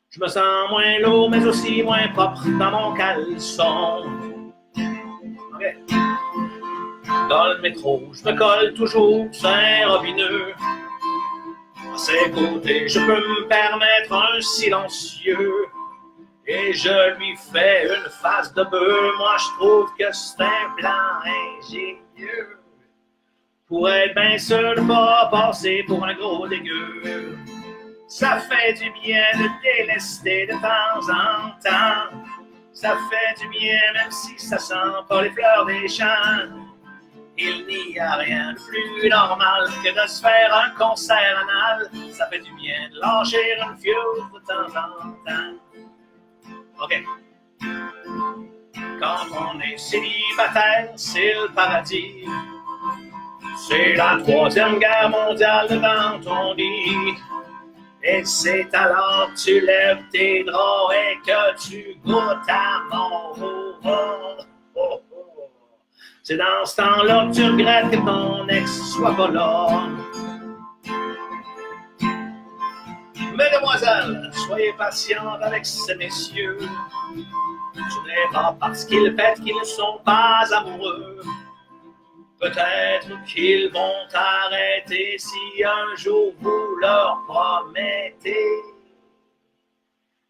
Je me sens moins lourd, mais aussi moins propre dans mon caleçon. Okay. Dans le métro, je me colle toujours Saint-Robineux. À ses côtés, je peux me permettre un silencieux. Et je lui fais une face de bœuf. Moi, je trouve que c'est un plan ingénieux. Pour être bien sûr de pas passer pour un gros dégueu. Ça fait du bien de délester de temps en temps. Ça fait du bien même si ça sent pas les fleurs des champs. Il n'y a rien de plus normal que de se faire un concert anal. Ça fait du bien de lâcher une fuse de temps en temps. OK. Quand on est célibataire, c'est le paradis. C'est la 3e guerre mondiale devant ton lit. Et c'est alors que tu lèves tes draps et que tu goûtes à mon oh. C'est dans ce temps-là que tu regrettes que ton ex soit pas là. Mesdemoiselles, soyez patientes avec ces messieurs. Ce n'est pas parce qu'ils pètent qu'ils ne sont pas amoureux. Peut-être qu'ils vont arrêter si un jour vous leur promettez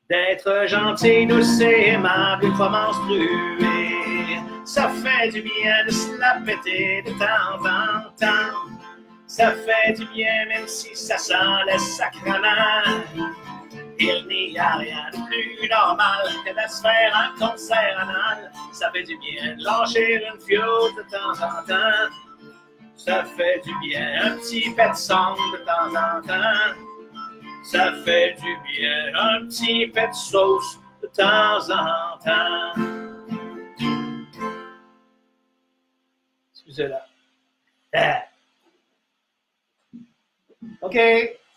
d'être gentil, douce et aimable une fois menstrué. Ça fait du bien de se la péter de temps en temps. Ça fait du bien même si ça sent le sacrement. Il n'y a rien de plus normal que de se faire un concert anal. Ça fait du bien de lâcher une fuse de temps en temps. Ça fait du bien un petit pet song de temps en temps. Ça fait du bien un petit pet sauce de temps en temps. Excusez-la. OK.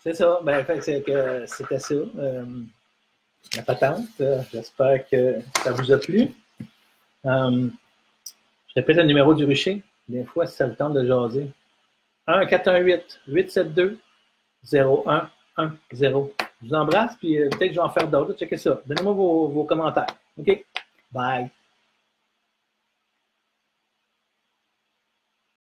C'est ça. Ben, c'était ça. La patente. J'espère que ça vous a plu. Je répète le numéro du rucher. Des fois, si ça le tente de jaser. 1-418-872-0110. Je vous embrasse, puis peut-être que je vais en faire d'autres. Checkez ça. Donnez-moi vos commentaires. OK? Bye.